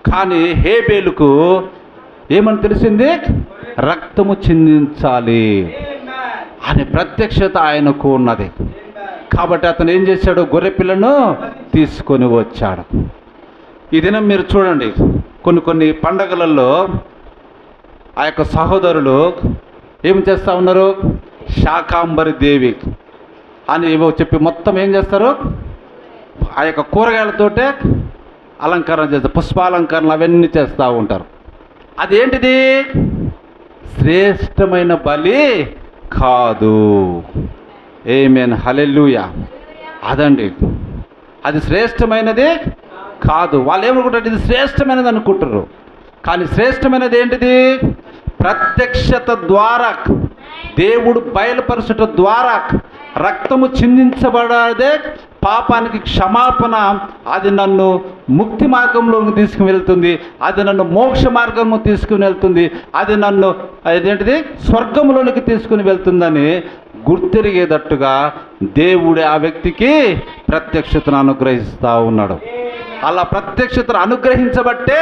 కానీ హేబేలుకు ఏమని తెలిసింది? రక్తము చిందించాలి అనే ప్రత్యక్షత ఆయనకు ఉన్నది. కాబట్టి అతను ఏం చేశాడు? గొర్రెపిల్లను తీసుకొని వచ్చాడు. ఈ దినం మీరు చూడండి, కొన్ని పండగలలో ఆ యొక్క సహోదరులు ఏం చేస్తూ ఉన్నారు? శాకాంబరి దేవి అని ఏవో చెప్పి మొత్తం ఏం చేస్తారు? ఆ యొక్క కూరగాయలతోటే అలంకరణ చేస్తారు, పుష్పాలంకరణ అవన్నీ చేస్తూ ఉంటారు. అదేంటిది? శ్రేష్టమైన బలి కాదు. ఆమేన్, హల్లెలూయా. అదండి, అది శ్రేష్టమైనది కాదు. వాళ్ళు ఏమనుకుంటారు? ఇది శ్రేష్టమైనది అనుకుంటారు. కానీ శ్రేష్టమైనది ఏంటిది? ప్రత్యక్షత ద్వారా, దేవుడు బయలుపరచుట ద్వారా రక్తము చిందించబడదే పాపానికి క్షమాపణ. అది నన్ను ముక్తి మార్గంలోకి తీసుకువెళ్తుంది, అది నన్ను మోక్ష మార్గంలో తీసుకుని వెళ్తుంది, అది నన్ను అదేంటిది స్వర్గంలోనికి తీసుకుని వెళ్తుందని గుర్తెరిగేటట్టుగా దేవుడే ఆ వ్యక్తికి ప్రత్యక్షతను అనుగ్రహిస్తూ ఉన్నాడు. అలా ప్రత్యక్షతను అనుగ్రహించబట్టే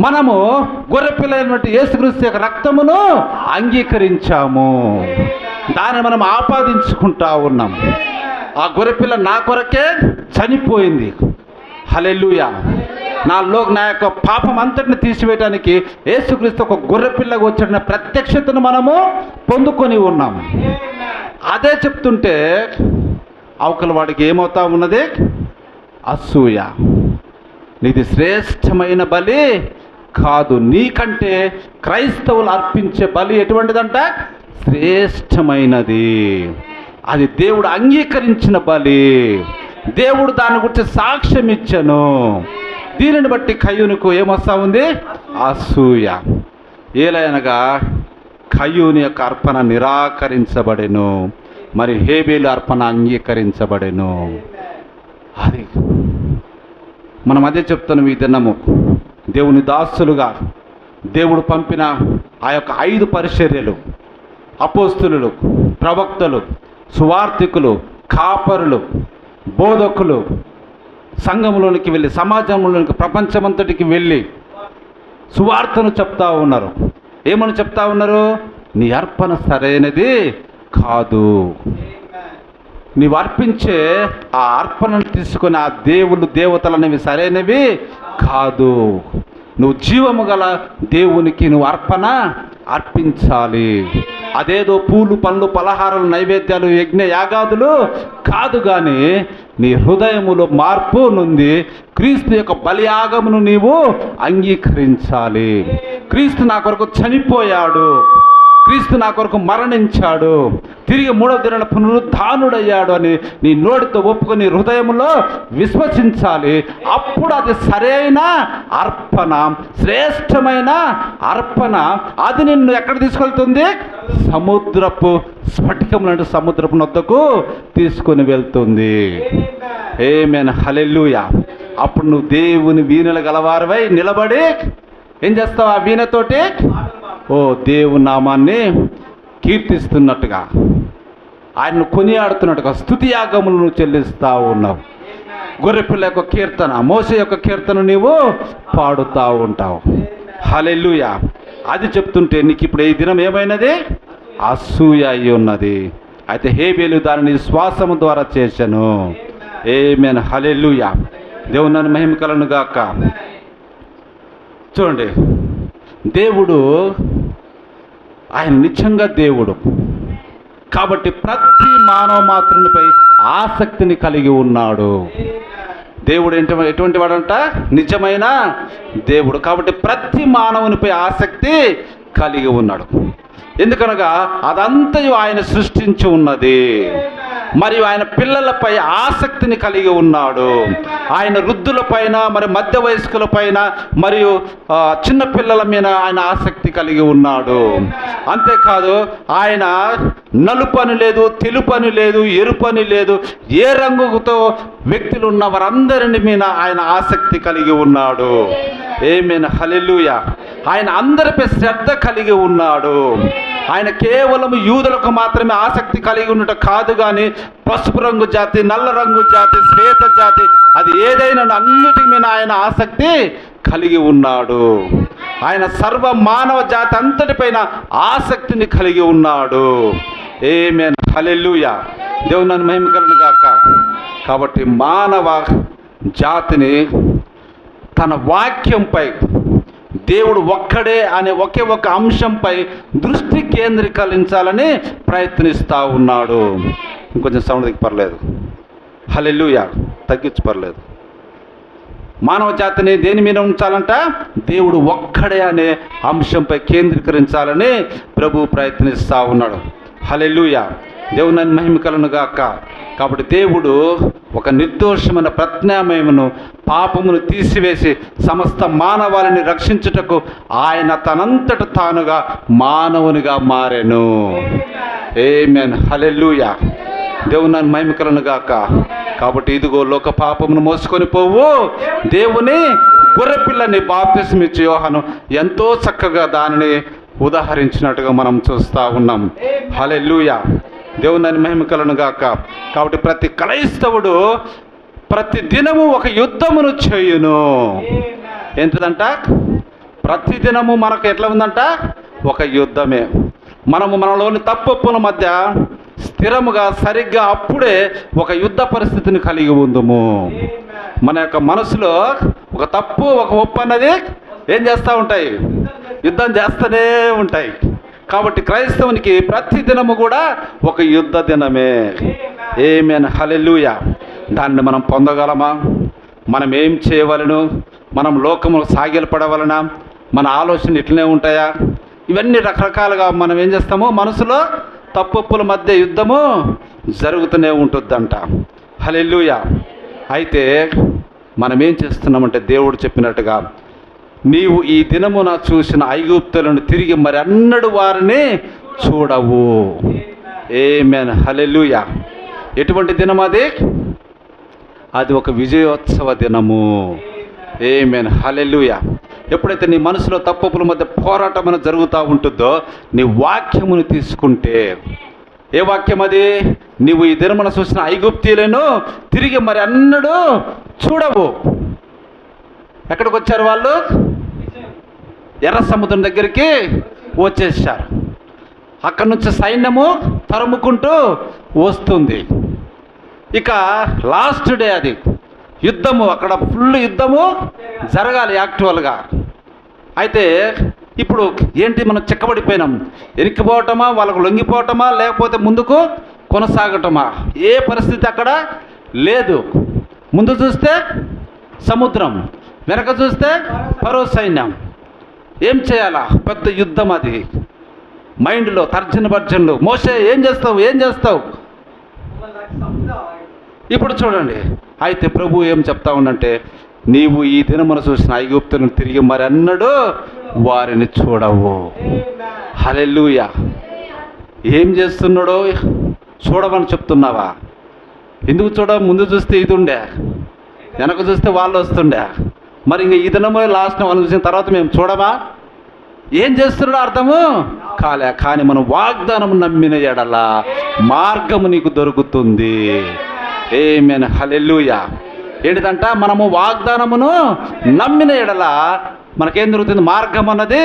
మనము గొర్రెపిల్లైనటువంటి యేసుక్రీస్తు యొక్క రక్తమును అంగీకరించాము, దాన్ని మనం ఆపాదించుకుంటా ఉన్నాం. ఆ గొర్రెపిల్ల నా కొరకే చనిపోయింది. హల్లెలూయా. నా యొక్క పాపం అంతటిని తీసివేయడానికి యేసుక్రీస్తు ఒక గొర్రెపిల్లగా వచ్చిన ప్రత్యక్షతను మనము పొందుకొని ఉన్నాము. అదే చెప్తుంటే అవతల వాడికి ఏమవుతా ఉన్నది? అసూయ. నీది శ్రేష్టమైన బలి కాదు. నీకంటే క్రైస్తవులు అర్పించే బలి ఎటువంటిదంట? శ్రేష్టమైనది. అది దేవుడు అంగీకరించిన బలి. దేవుడు దాని గురించి సాక్ష్యం ఇచ్చను. దీనిని బట్టి కయ్యూనుకు ఏమొస్తా ఉంది? అసూయ. ఏలయనగా కయ్యూని యొక్క అర్పణ నిరాకరించబడెను, మరి హేబేలు అర్పణ అంగీకరించబడెను. అది మనం అదే చెప్తున్నాం. ఈ దినము దేవుని దాసులుగా దేవుడు పంపిన ఆ యొక్క 5 పరిచర్యలు, అపోస్తులు, ప్రవక్తలు, సువార్థికులు, కాపరులు, బోధకులు సంఘంలోనికి వెళ్ళి, సమాజంలోనికి, ప్రపంచమంతటికి వెళ్ళి సువార్తను చెప్తా ఉన్నారు. ఏమని చెప్తా ఉన్నారు? నీ అర్పణ సరైనది కాదు. నీవు అర్పించే ఆ అర్పణను తీసుకొని ఆ దేవతలు అనేవి సరైనవి కాదు. నువ్వు జీవము గల దేవునికి నువ్వు అర్పణ అర్పించాలి. అదేదో పూలు, పండ్లు, పలహారాలు, నైవేద్యాలు, యజ్ఞ యాగాదులు కాదు, కానీ నీ హృదయములో మార్పు నుండి క్రీస్తు యొక్క బలియాగమును నీవు అంగీకరించాలి. క్రీస్తు నా కొరకు చనిపోయాడు, క్రీస్తు నా కొరకు మరణించాడు, తిరిగి 3వ దినాన పునరుద్ధానుడయ్యాడు అని నీ నోటితో ఒప్పుకొని హృదయంలో విశ్వసించాలి. అప్పుడు అది సరైన అర్పణ, శ్రేష్టమైన అర్పణ. అది నిన్ను ఎక్కడ తీసుకెళ్తుంది? సముద్రపు స్ఫటికం లాంటి సముద్రపు నొద్దకు తీసుకొని వెళ్తుంది. ఆమేన్, హల్లెలూయా. అప్పుడు నువ్వు దేవుని వీణలు గలవారివై నిలబడి ఏం చేస్తావు? ఆ వీణతోటి ఓ దేవుని నామాన్ని కీర్తిస్తున్నట్టుగా, ఆయన్ను కొనియాడుతున్నట్టుగా స్తుతి యాగములను చెల్లిస్తూ ఉన్నావు. గొర్రెపిల్ల యొక్క కీర్తన, మోసే యొక్క కీర్తన నీవు పాడుతూ ఉంటావు. హల్లెలూయా. అది చెప్తుంటే నీకు ఇప్పుడు ఈ దినం ఏమైనది? అసూయ అయి ఉన్నది. అయితే హేబేలు దానిని శ్వాసము ద్వారా చేశాను. ఆమేన్, హల్లెలూయా. దేవుని మహిమ కలుగును గాక. చూడండి, దేవుడు ఆయన నిజంగా దేవుడు కాబట్టి ప్రతి మానవ మాత్రునిపై ఆసక్తిని కలిగి ఉన్నాడు. దేవుడు ఎటువంటి వాడంట? నిజమైన దేవుడు. కాబట్టి ప్రతి మానవునిపై ఆసక్తి కలిగి ఉన్నాడు. ఎందుకనగా అదంతయు ఆయన సృష్టించి ఉన్నది. మరియు ఆయన పిల్లలపై ఆసక్తిని కలిగి ఉన్నాడు. ఆయన వృద్ధులపైన, మరి మధ్య వయస్కుల పైన, మరియు చిన్న పిల్లల మీద ఆయన ఆసక్తి కలిగి ఉన్నాడు. అంతేకాదు, ఆయన నలుపని లేదు, తెలుపని లేదు, ఎరుపని లేదు, ఏ రంగుతో వ్యక్తులు ఉన్న వారందరిని మీద ఆయన ఆసక్తి కలిగి ఉన్నాడు. ఆమేన్, హల్లెలూయా. ఆయన అందరిపై శ్రద్ధ కలిగి ఉన్నాడు. ఆయన కేవలం యూదులకు మాత్రమే ఆసక్తి కలిగి ఉండటం కాదు, కానీ పసుపు రంగు జాతి, నల్ల రంగు జాతి, శ్వేత జాతి, అది ఏదైనా అన్నిటి మీద ఆయన ఆసక్తి కలిగి ఉన్నాడు. ఆయన సర్వ మానవ జాతి అంతటిపైన ఆసక్తిని కలిగి ఉన్నాడు. ఆమేన్, హల్లెలూయా. దేవుని మహిమ కలుగును గాక. కాబట్టి మానవ జాతిని తన వాక్యంపై, దేవుడు ఒక్కడే అనే ఒకే ఒక అంశంపై దృష్టి కేంద్రీకరించాలని ప్రయత్నిస్తూ ఉన్నాడు. ఇంకొంచెం సౌండ్ దిగి పర్లేదు. హల్లెలూయా. తగ్గించి పర్లేదు. మానవ జాతిని దేని మీద ఉంచాలంట? దేవుడు ఒక్కడే అనే అంశంపై కేంద్రీకరించాలని ప్రభు ప్రయత్నిస్తూ ఉన్నాడు. హల్లెలూయా. దేవుని మహిమ కలుగును గాక. కాబట్టి దేవుడు ఒక నిర్దోషమైన ప్రజ్ఞామయమును, పాపమును తీసివేసి సమస్త మానవాళిని రక్షించుటకు ఆయన తనంతట తానుగా మానవునిగా మారెను. ఆమేన్, హల్లెలూయా. దేవుని మహిమ కలుగును గాక. కాబట్టి ఇదిగో లోక పాపమును మోసుకొని పోవు దేవుని గొర్రెపిల్లని బాప్తిస్మిచ్చు యోహాను ఎంతో చక్కగా దానిని ఉదాహరించినట్టుగా మనం చూస్తూ ఉన్నాం. హల్లెలూయా. దేవుని మహిమ కలుగును గాక. కాబట్టి ప్రతి క్రైస్తవుడు ప్రతి దినము ఒక యుద్ధమును చేయును. ఏంటిదంట? ప్రతి దినము మనకు ఎట్లా ఉందంట? ఒక యుద్ధమే. మనము మనలోని తప్పుల మధ్య స్థిరముగా, సరిగ్గా అప్పుడే ఒక యుద్ధ పరిస్థితిని కలిగి ఉందము. మన యొక్క మనసులో ఒక తప్పు, ఒక ఒప్పు అన్నది ఏం చేస్తూ ఉంటాయి? యుద్ధం చేస్తూనే ఉంటాయి. కాబట్టి క్రైస్తవునికి ప్రతి దినము కూడా ఒక యుద్ధ దినమే. ఆమేన్, హల్లెలూయా. దాన్ని మనం పొందగలమా? మనం ఏం చేయవలను? మనం లోకములు సాగిలపడవలన? మన ఆలోచనలు ఇట్లనే ఉంటాయా? ఇవన్నీ రకరకాలుగా మనం ఏం చేస్తామో మనసులో తప్పుల మధ్య యుద్ధము జరుగుతూనే ఉంటుందంట. హల్లెలూయా. అయితే మనం ఏం చేస్తున్నామంటే దేవుడు చెప్పినట్టుగా నీవు ఈ దినమున చూసిన ఐగుప్తులను తిరిగి మరి అన్నడు వారిని చూడవు. ఆమేన్, హల్లెలూయా. ఎటువంటి దినం అది? అది ఒక విజయోత్సవ దినము. ఆమేన్, హల్లెలూయా. ఎప్పుడైతే నీ మనసులో తప్పుల మధ్య పోరాటం అనేది జరుగుతూ ఉంటుందో, నీ వాక్యమును తీసుకుంటే, ఏ వాక్యం అది? నీవు ఈ దినమున చూసిన ఐగుప్తీయులను తిరిగి మరి అన్నడు చూడవు. ఎక్కడికి వచ్చారు వాళ్ళు? ఎర్ర సముద్రం దగ్గరికి వచ్చేసారు. అక్కడి నుంచి సైన్యము తరుముకుంటూ వస్తుంది. ఇక లాస్ట్ డే అది యుద్ధము, అక్కడ ఫుల్ యుద్ధము జరగాలి యాక్చువల్గా. అయితే ఇప్పుడు ఏంటి, మనం చిక్కబడిపోయినాం. ఎనిక్కిపోవటమా, వాళ్ళకు లొంగిపోవటమా, లేకపోతే ముందుకు కొనసాగటమా? ఏ పరిస్థితి అక్కడ లేదు. ముందు చూస్తే సముద్రం, వెనక చూస్తే ఫరో సైన్యం. ఏం చేయాలా? పెద్ద యుద్ధం అది. మైండ్లో తర్జన భర్జనలు. మోషే ఏం చేస్తావు? ఇప్పుడు చూడండి, అయితే ప్రభు ఏం చెప్తా ఉండంటే, నీవు ఈ దినమున చూసిన ఐగుప్తులను తిరిగి మరి అన్నడు వారిని చూడవు. హల్లెలూయా. ఏం చేస్తున్నాడో చూడమని చెప్తున్నావా? ఎందుకు చూడవు? ముందు చూస్తే ఇది ఉండే, వెనక చూస్తే వాళ్ళు వస్తుండే. మరి ఇంక ఈ దినమే లాస్ట్ వాళ్ళు చూసిన తర్వాత మేము చూడమా? ఏం చేస్తున్నాడో అర్థము కాలే. కానీ మనం వాగ్దానం నమ్మిన ఎడల మార్గము నీకు దొరుకుతుంది. ఆమేన్, హల్లెలూయా. ఏంటిదంట? మనము వాగ్దానమును నమ్మిన ఎడల మనకేం దొరుకుతుంది? మార్గం అన్నది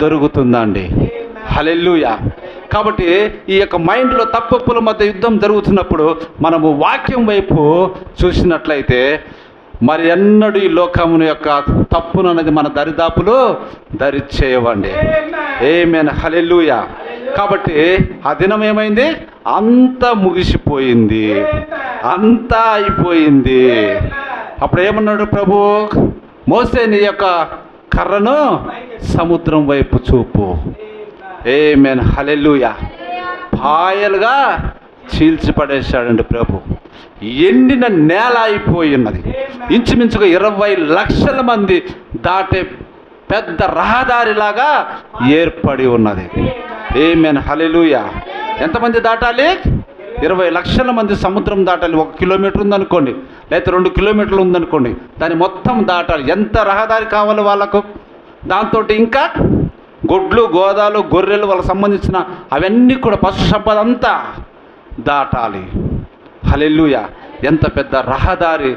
దొరుకుతుందండి. హల్లెలూయా. కాబట్టి ఈ యొక్క మైండ్లో తప్పుల మధ్య యుద్ధం జరుగుతున్నప్పుడు మనము వాక్యం వైపు చూసినట్లయితే మరి ఎన్నడూ ఈ లోకమును యొక్క తప్పును అనేది మన దరిదాపులు దరిచేయవండి. ఆమేన్, హల్లెలూయా. కాబట్టి ఆ దినం ఏమైంది? అంతా ముగిసిపోయింది, అంతా అయిపోయింది. అప్పుడు ఏమన్నాడు ప్రభు? మోసే నీ యొక్క కర్రను సముద్రం వైపు చూపు. ఆమేన్, హల్లెలూయా. పాయలుగా చీల్చిపడేశాడండి ప్రభు. ఎండిన నేల అయిపోయి ఉన్నది. ఇంచుమించుగా 20 లక్షల మంది దాటే పెద్ద రహదారిలాగా ఏర్పడి ఉన్నది. ఆమేన్, హల్లెలూయా. ఎంతమంది దాటాలి? 20 లక్షల మంది సముద్రం దాటాలి. 1 కిలోమీటర్ ఉందనుకోండి, లేకపోతే 2 కిలోమీటర్లు ఉందనుకోండి, దాన్ని మొత్తం దాటాలి. ఎంత రహదారి కావాలి వాళ్ళకు? దాంతో ఇంకా గొడ్లు, గోదాలు, గొర్రెలు, వాళ్ళకి సంబంధించిన అవన్నీ కూడా పశు సంపద అంతా దాటాలి. హల్లెలూయా. ఎంత పెద్ద రహదారి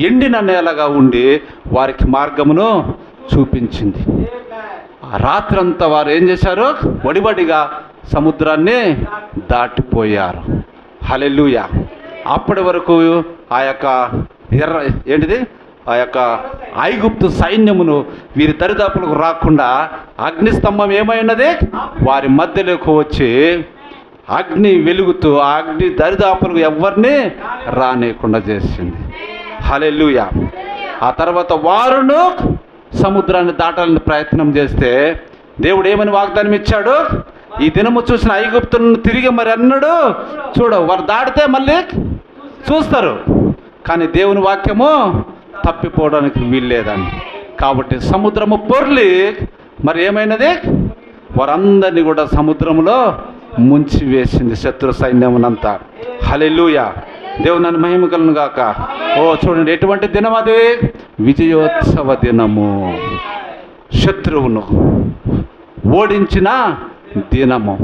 ఎండిన నేలగా ఉండి వారికి మార్గమును చూపించింది. ఆ రాత్రంతా వారు ఏం చేశారు? వడివడిగా సముద్రాన్ని దాటిపోయారు. హల్లెలూయా. అప్పటి వరకు ఆ యొక్క ఆ యొక్క ఐగుప్తు సైన్యమును వీరి దరిదాపులకు రాకుండా అగ్నిస్తంభం ఏమైనది? వారి మధ్యలోకి వచ్చి అగ్ని వెలుగుతూ ఆ అగ్ని దరిదాపులకు ఎవరిని రానియకుండా చేసింది. హల్లెలూయా. ఆ తర్వాత వారును సముద్రాన్ని దాటాలని ప్రయత్నం చేస్తే దేవుడు ఏమని వాగ్దానం ఇచ్చాడు? ఈ దినము చూసిన ఐగుప్తులను తిరిగి మరి అన్నడు చూడవు. వారు దాటితే మళ్ళీ చూస్తారు, కానీ దేవుని వాక్యము తప్పిపోవడానికి వీల్లేదండి. కాబట్టి సముద్రము పొర్లి మరి ఏమైనది? వారందరినీ కూడా సముద్రంలో ముంచి వేసింది, శత్రు సైన్యమునంతా. హల్లెలూయా. దేవుని నన్ను మహిమ కలుగును గాక. చూడండి, ఎటువంటి దినం అది? విజయోత్సవ దినము. శత్రువును ఓడించిన దినము.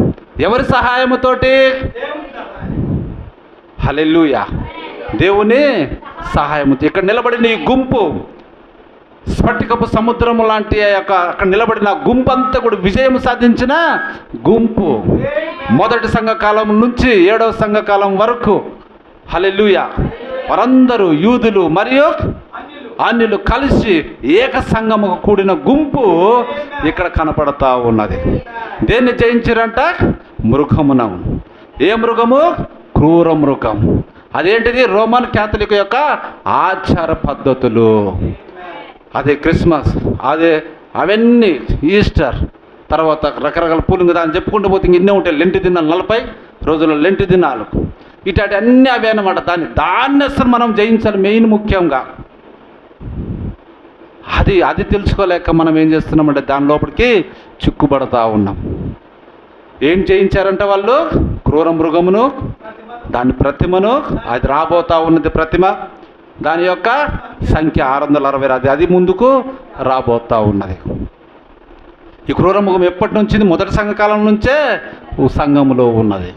ఎవరి సహాయముతోటి? హల్లెలూయా. దేవుని సహాయముతో. ఇక్కడ నిలబడిన ఈ గుంపు స్ఫటికపు సముద్రము లాంటి అక్కడ నిలబడిన గుంపు అంతా కూడా విజయం సాధించిన గుంపు. మొదటి సంఘకాలం నుంచి 7వ సంఘకాలం వరకు. హల్లెలూయా. వారందరూ యూదులు మరియు అన్యులు కలిసి ఏక సంఘము కూడిన గుంపు ఇక్కడ కనపడతా ఉన్నది. దేన్ని జయించారంట? మృగమును. ఏ మృగము? క్రూర మృగం. అదేంటిది? రోమన్ క్యాథలిక్ యొక్క ఆచార పద్ధతులు. అదే క్రిస్మస్, అదే అవన్నీ ఈస్టర్, తర్వాత రకరకాల పూలు దాన్ని చెప్పుకుంటూ పోతే ఇన్నే ఉంటాయి. లెంటి దినాలు, 40 రోజుల లెంటి దినాలు, ఇట్లాంటి అన్నీ అవే అన్నమాట. దాన్ని అసలు మనం జయించాలి. మెయిన్ ముఖ్యంగా అది తెలుసుకోలేక మనం ఏం చేస్తున్నామంటే దాని లోపలికి చిక్కుబడతా ఉన్నాం. ఏం చేయించారంట వాళ్ళు? క్రూర మృగమును, దాని ప్రతిమను, అది రాబోతా ఉన్నది ప్రతిమ, దాని యొక్క సంఖ్య 666, అది ముందుకు రాబోతా ఉన్నది. ఈ క్రూర మృగం ఎప్పటి నుంచి? మొదటి సంఘకాలం నుంచే సంఘములో ఉన్నది.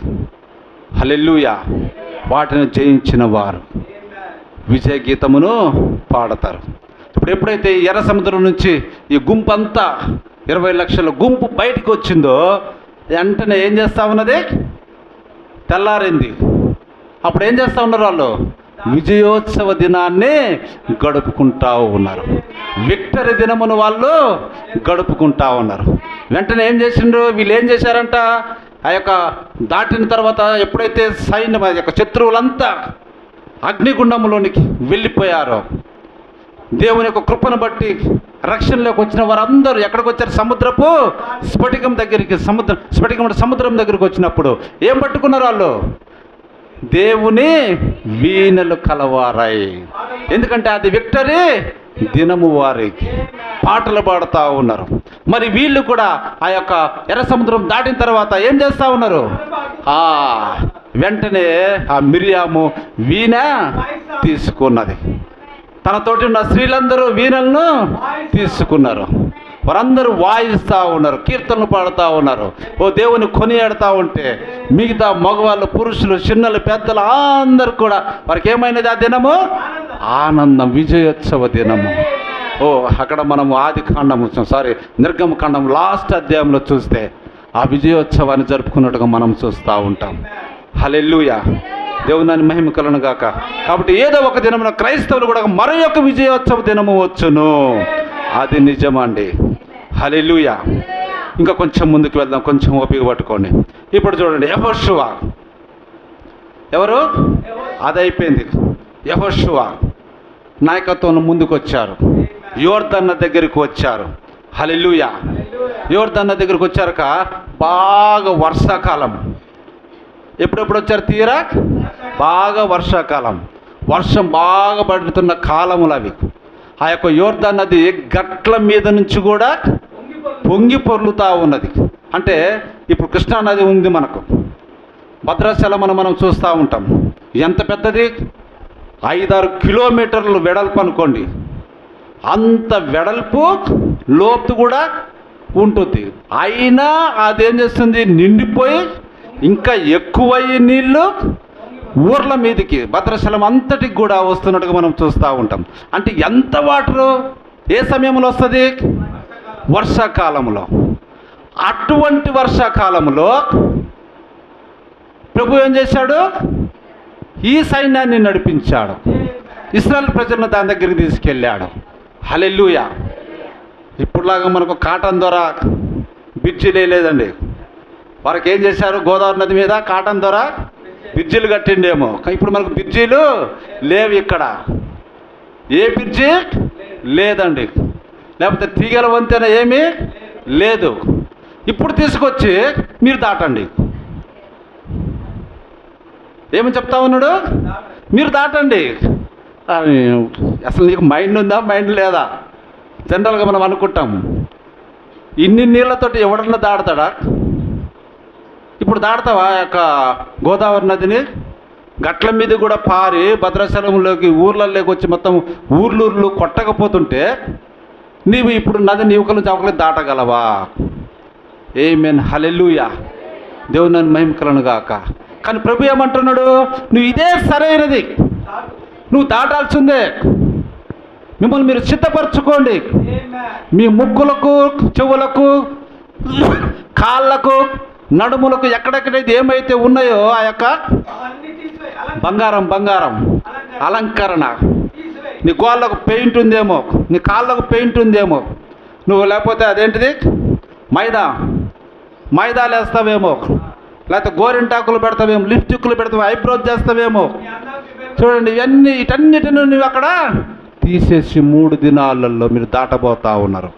హల్లెలూయా. వాటిని జయించిన వారు విజయ గీతమును పాడతారు. ఇప్పుడు ఎప్పుడైతే ఎర్ర సముద్రం నుంచి ఈ గుంపు అంతా 20 లక్షల గుంపు బయటికి వచ్చిందో వెంటనే ఏం చేస్తూ ఉన్నది? తెల్లారింది. అప్పుడు ఏం చేస్తూ ఉన్నారు? వాళ్ళు విజయోత్సవ దినాన్ని గడుపుకుంటా ఉన్నారు. విక్టరీ దినమును వాళ్ళు గడుపుకుంటా ఉన్నారు. వెంటనే ఏం చేసిండ్రు వీళ్ళు? ఏం చేశారంట? ఆ యొక్క దాటిన తర్వాత ఎప్పుడైతే సైన్యం, ఆ యొక్క శత్రువులంతా అగ్నిగుండంలోనికి వెళ్ళిపోయారో, దేవుని యొక్క కృపను బట్టి రక్షణలోకి వచ్చిన వారందరూ ఎక్కడికి వచ్చారు? సముద్రపు స్ఫటికం దగ్గరికి. సముద్రం దగ్గరికి వచ్చినప్పుడు ఏం పట్టుకున్నారు వాళ్ళు? దేవుని వీణలు కలవారై. ఎందుకంటే అది విక్టరీ దినము, వారికి పాటలు పాడుతూ ఉన్నారు. మరి వీళ్ళు కూడా ఆ యొక్క ఎర్ర సముద్రం దాటిన తర్వాత ఏం చేస్తూ ఉన్నారు? వెంటనే ఆ మిరియాము వీణ తీసుకున్నది. తనతోటి ఉన్న స్త్రీలందరూ వీణలను తీసుకున్నారు. వారందరూ వాయిస్తూ ఉన్నారు, కీర్తనలు పాడుతూ ఉన్నారు, ఓ దేవుని కొనియాడుతూ ఉంటే మిగతా మగవాళ్ళు, పురుషులు, చిన్నలు, పెద్దలు అందరూ కూడా వారికి ఏమైనది? ఆ దినము ఆనందం, విజయోత్సవ దినము. అక్కడ మనము నిర్గమకాండం లాస్ట్ అధ్యాయంలో చూస్తే ఆ విజయోత్సవాన్ని జరుపుకున్నట్టుగా మనం చూస్తూ ఉంటాం. హల్లెలూయా. దేవుని మహిమ కలుగును గాక. కాబట్టి ఏదో ఒక దినమున క్రైస్తవులు కూడా మరొక విజయోత్సవ దినము వచ్చును. అది నిజమండి. హల్లెలూయా. ఇంకా కొంచెం ముందుకు వెళ్దాం, కొంచెం ఓపిక పట్టుకోండి. ఇప్పుడు చూడండి, యెహోషువ ఎవరు? అది అయిపోయింది. యెహోషువ నాయకత్వంలో ముందుకు వచ్చారు. యోర్దన్ దగ్గరికి వచ్చారు. హల్లెలూయా. యోర్దన్ దగ్గరికి వచ్చాక బాగా వర్షాకాలం. ఎప్పుడెప్పుడు వచ్చారు? తీరా బాగా వర్షాకాలం, వర్షం బాగా పడుతున్న కాలములు అవి. ఆ యొక్క యోర్దాన్ నది గట్ల మీద నుంచి కూడా పొంగి పొర్లుతూ ఉన్నది. అంటే ఇప్పుడు కృష్ణా నది ఉంది మనకు, భద్రాచలం మనం చూస్తూ ఉంటాం. ఎంత పెద్దది? 5-6 కిలోమీటర్లు వెడల్పు అనుకోండి. అంత వెడల్పు, లోతు కూడా ఉంటుంది. అయినా అదేం చేస్తుంది? నిండిపోయి ఇంకా ఎక్కువయ్యి నీళ్ళు ఊర్ల మీదకి, భద్రాచలం అంతటికి కూడా వస్తున్నట్టుగా మనం చూస్తూ ఉంటాం. అంటే ఎంత వాటరు ఏ సమయంలో వస్తుంది? వర్షాకాలంలో. అటువంటి వర్షాకాలంలో ప్రభు ఏం చేశాడు? ఈ సైన్యాన్ని నడిపించాడు. ఇశ్రాయేలు ప్రజలను దాని దగ్గరికి తీసుకెళ్ళాడు. హల్లెలూయా. ఇప్పుడులాగా మనకు కాటన్ ద్వారా బ్రిడ్జిలే లేదండి. వారికి ఏం చేశారు? గోదావరి నది మీద కాటన్ ద్వారా బ్రిడ్జిలు కట్టిండేమో. ఇప్పుడు మనకు బ్రిడ్జిలు లేవు ఇక్కడ. ఏ బ్రిడ్జి లేదండి. లేకపోతే తీగల వంతెన ఏమీ లేదు. ఇప్పుడు తీసుకొచ్చి మీరు దాటండి. ఏమని చెప్తా ఉన్నాడు? మీరు దాటండి. అసలు నీకు మైండ్ ఉందా? మైండ్ లేదా? జనరల్గా మనం అనుకుంటాం, ఇన్ని నీళ్ళతోటి ఎవడన్నా దాడతాడా? ఇప్పుడు దాడతావా యొక్క గోదావరి నదిని? గట్ల మీద కూడా పారి భద్రాచలంలోకి, ఊర్లలోకి వచ్చి మొత్తం ఊర్లూర్లు కొట్టకపోతుంటే నీవు ఇప్పుడు నది నీవుకలు చావకలు దాటగలవా? ఆమేన్. హల్లెలూయా. దేవుని మహిమ కలుగును గాక. కానీ ప్రభు ఏమంటున్నాడు? నువ్వు ఇదే సరైనది, నువ్వు దాటాల్సిందే. మిమ్మల్ని మీరు సిద్ధపరచుకోండి. మీ ముక్కులకు, చెవులకు, కాళ్ళకు, నడుములకు ఎక్కడెక్కడైతే ఏమైతే ఉన్నాయో ఆ యొక్క బంగారం అలంకరణ, నీ గోళ్ళకు పెయింట్ ఉందేమో, నీ కాళ్ళకు పెయింట్ ఉందేమో, నువ్వు లేకపోతే అదేంటిది మైదాలు వేస్తావేమో, లేకపోతే గోరింటాకులు పెడతావేమో, లిప్స్టిక్లు పెడతావేమో, ఐబ్రోస్ చేస్తావేమో. చూడండి, వీటన్నిటిని నువ్వు అక్కడ తీసేసి 3 దినాలలో మీరు దాటబోతా ఉన్నారు.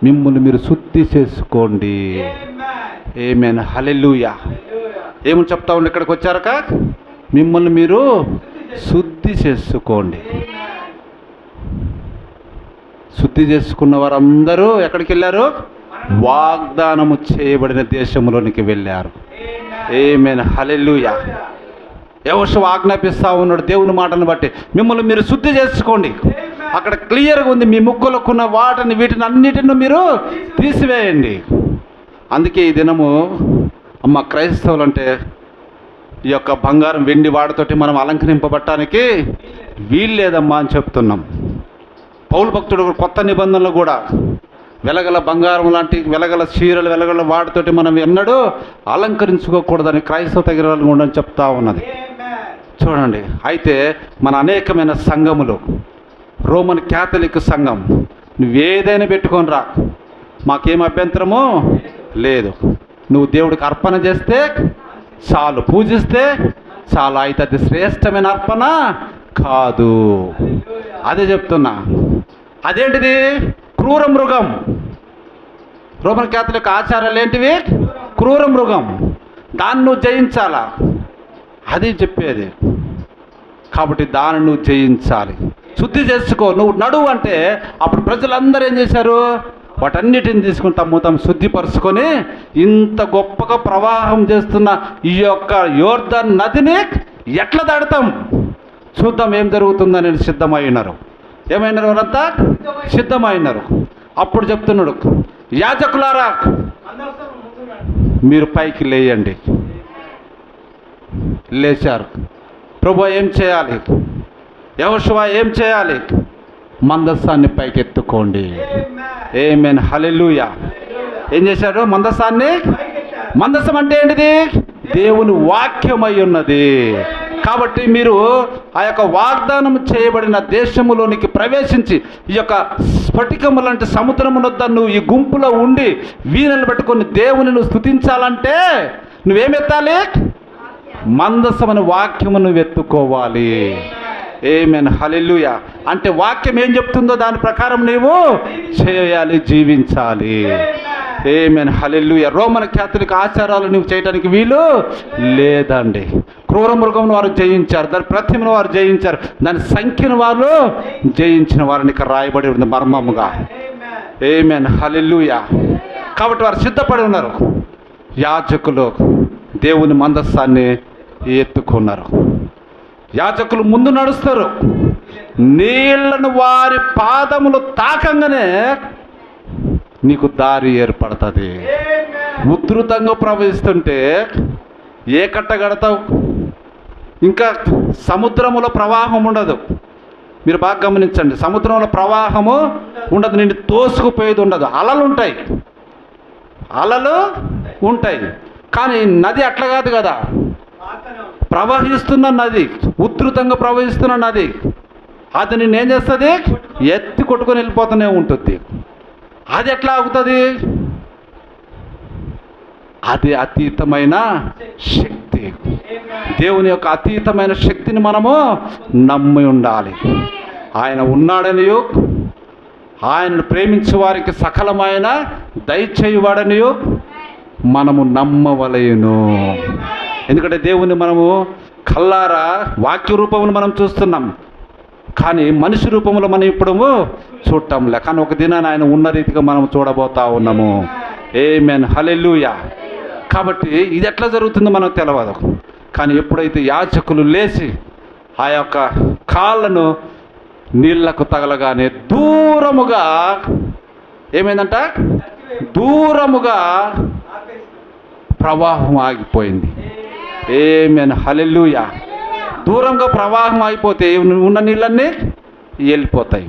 మిమ్మల్ని మీరు శుద్ధి చేసుకోండి. ఆమేన్. హల్లెలూయా. ఏమని చెప్తా ఉండి ఇక్కడికి వచ్చారక? మిమ్మల్ని మీరు శుద్ధి చేసుకోండి. శుద్ధి చేసుకున్న వారందరూ ఎక్కడికి వెళ్ళారు? వాగ్దానము చేయబడిన దేశంలోనికి వెళ్ళారు. ఆమేన్, హల్లెలూయా. యెహోషువ ఆజ్ఞాపిస్తా ఉన్నాడు దేవుని మాటను బట్టి, మిమ్మల్ని మీరు శుద్ధి చేసుకోండి. అక్కడ క్లియర్గా ఉంది, మీ ముక్కులకున్న వీటిని అన్నిటిని మీరు తీసివేయండి. అందుకే ఈ దినము అమ్మ క్రైస్తవులు అంటే ఈ యొక్క బంగారం వెండి వాటితోటి మనం అలంకరింపబడటానికి వీలు లేదమ్మా అని చెప్తున్నాం. పౌలు భక్తుడు కొత్త నిబంధనలు కూడా వెలగల బంగారం లాంటి వెలగల చీరలు వెలగల వాటితోటి మనం ఎన్నడూ అలంకరించుకోకూడదని క్రైస్తవ తగిన ఉండని చెప్తా ఉన్నది. చూడండి, అయితే మన అనేకమైన సంఘములు, రోమన్ క్యాథలిక్ సంఘం, నువ్వేదైనా పెట్టుకొని రా, మాకేం అభ్యంతరమో లేదు. నువ్వు దేవుడికి అర్పణ చేస్తే చాలు, పూజిస్తే చాలు. అయితే అది శ్రేష్టమైన అర్పణ కాదు. అదే చెప్తున్నా. అదేంటిది? క్రూర మృగం. రోమన్ క్యాథలిక్ ఆచారాలు ఏంటివి? క్రూర మృగం. దాన్ని నువ్వు జయించాలా, అది చెప్పేది. కాబట్టి దాన్ని నువ్వు జయించాలి, శుద్ధి చేసుకో. నువ్వు నడువు అంటే అప్పుడు ప్రజలందరూ ఏం చేశారు? వాటన్నిటిని తీసుకుని తమ్ము శుద్ధిపరుచుకొని ఇంత గొప్పగా ప్రవాహం చేస్తున్న ఈ యొక్క యోర్దాన్ నదిని ఎట్లా దాడతాం చూద్దాం ఏం జరుగుతుందని సిద్ధమై ఉన్నారు. ఏమైనారు? వారంతా సిద్ధమైనారు. అప్పుడు చెప్తున్నాడు, యాజకులారా మీరు పైకి లేయండి. లేచారు. ప్రభువా ఏం చేయాలి? యెహోషువ ఏం చేయాలి? మందస్సాన్ని పైకెత్తుకోండి. ఆమేన్, హల్లెలూయా. ఏం చేశాడు? మందస్సం అంటే ఏంటిది? దేవుని వాక్యమై ఉన్నది. కాబట్టి మీరు ఆ యొక్క వాగ్దానం చేయబడిన దేశములోనికి ప్రవేశించి ఈ యొక్క స్ఫటికము లాంటి సముద్రమునొద్ద నువ్వు ఈ గుంపులో ఉండి వీణలు పెట్టుకొని దేవుని నువ్వు స్తుతించాలంటే నువ్వేమెత్తాలి? మందసమని వాక్యము నువ్వు ఎత్తుకోవాలి. ఆమేన్, హల్లెలూయా. అంటే వాక్యం ఏం చెప్తుందో దాని ప్రకారం నీవు చేయాలి, జీవించాలి. ఆమేన్, హల్లెలూయా. రోమన్ క్యాథలిక్ ఆచారాలు నువ్వు చేయడానికి వీలు లేదండి. క్రూర మృగమును వారు జయించారు, దాని ప్రతిమను వారు జయించారు, దాని సంఖ్యను వారు జయించిన వారిని ఇక్కడ రాయబడి ఉంది మర్మముగా. ఆమేన్, హల్లెలూయా. కాబట్టి వారు సిద్ధపడి ఉన్నారు. యాజకులు దేవుని మందస్సాన్ని ఎత్తుకున్నారు. యాజకులు ముందు నడుస్తారు. నీళ్లను వారి పాదములు తాకంగానే నీకు దారి ఏర్పడుతుంది. ఉధృతంగా ప్రవహిస్తుంటే ఏ కట్ట కడతావు? ఇంకా సముద్రములో ప్రవాహం ఉండదు. మీరు బాగా గమనించండి, సముద్రంలో ప్రవాహము ఉండదు, నిన్ను తోసుకుపోయేది ఉండదు. అలలు ఉంటాయి కానీ నది అట్లా కాదు కదా. ప్రవహిస్తున్న నది, ఉధృతంగా ప్రవహిస్తున్న నది, అది నిన్నేం చేస్తుంది? ఎత్తి కొట్టుకొని వెళ్ళిపోతూనే ఉంటుంది. అది ఎట్లా ఆగుతుంది? అది అతీతమైన శక్తి. దేవుని యొక్క అతీతమైన శక్తిని మనము నమ్మి ఉండాలి. ఆయన ఉన్నాడనియు, ఆయనను ప్రేమించే వారికి సకలమైన దయచేయువాడనియు మనము నమ్మవలెను. ఎందుకంటే దేవుని మనము కల్లారా వాక్య రూపమును మనం చూస్తున్నాం, కానీ మనిషి రూపంలో మనం ఇప్పుడు చూడటంలే. కానీ ఒక దినాన్ని ఆయన ఉన్న రీతిగా మనం చూడబోతా ఉన్నాము. ఆమేన్, హల్లెలూయా. కాబట్టి ఇది ఎట్లా జరుగుతుందో మనకు తెలియదు. కానీ ఎప్పుడైతే యాజకులు లేచి ఆ యొక్క కాళ్ళను నీళ్లకు తగలగానే దూరముగా ఏమైందంట? దూరముగా ప్రవాహం ఆగిపోయింది. ఆమేన్, హల్లెలూయా. దూరంగా ప్రవాహం ఆగిపోతే ఉన్న నీళ్ళన్నీ వెళ్ళిపోతాయి.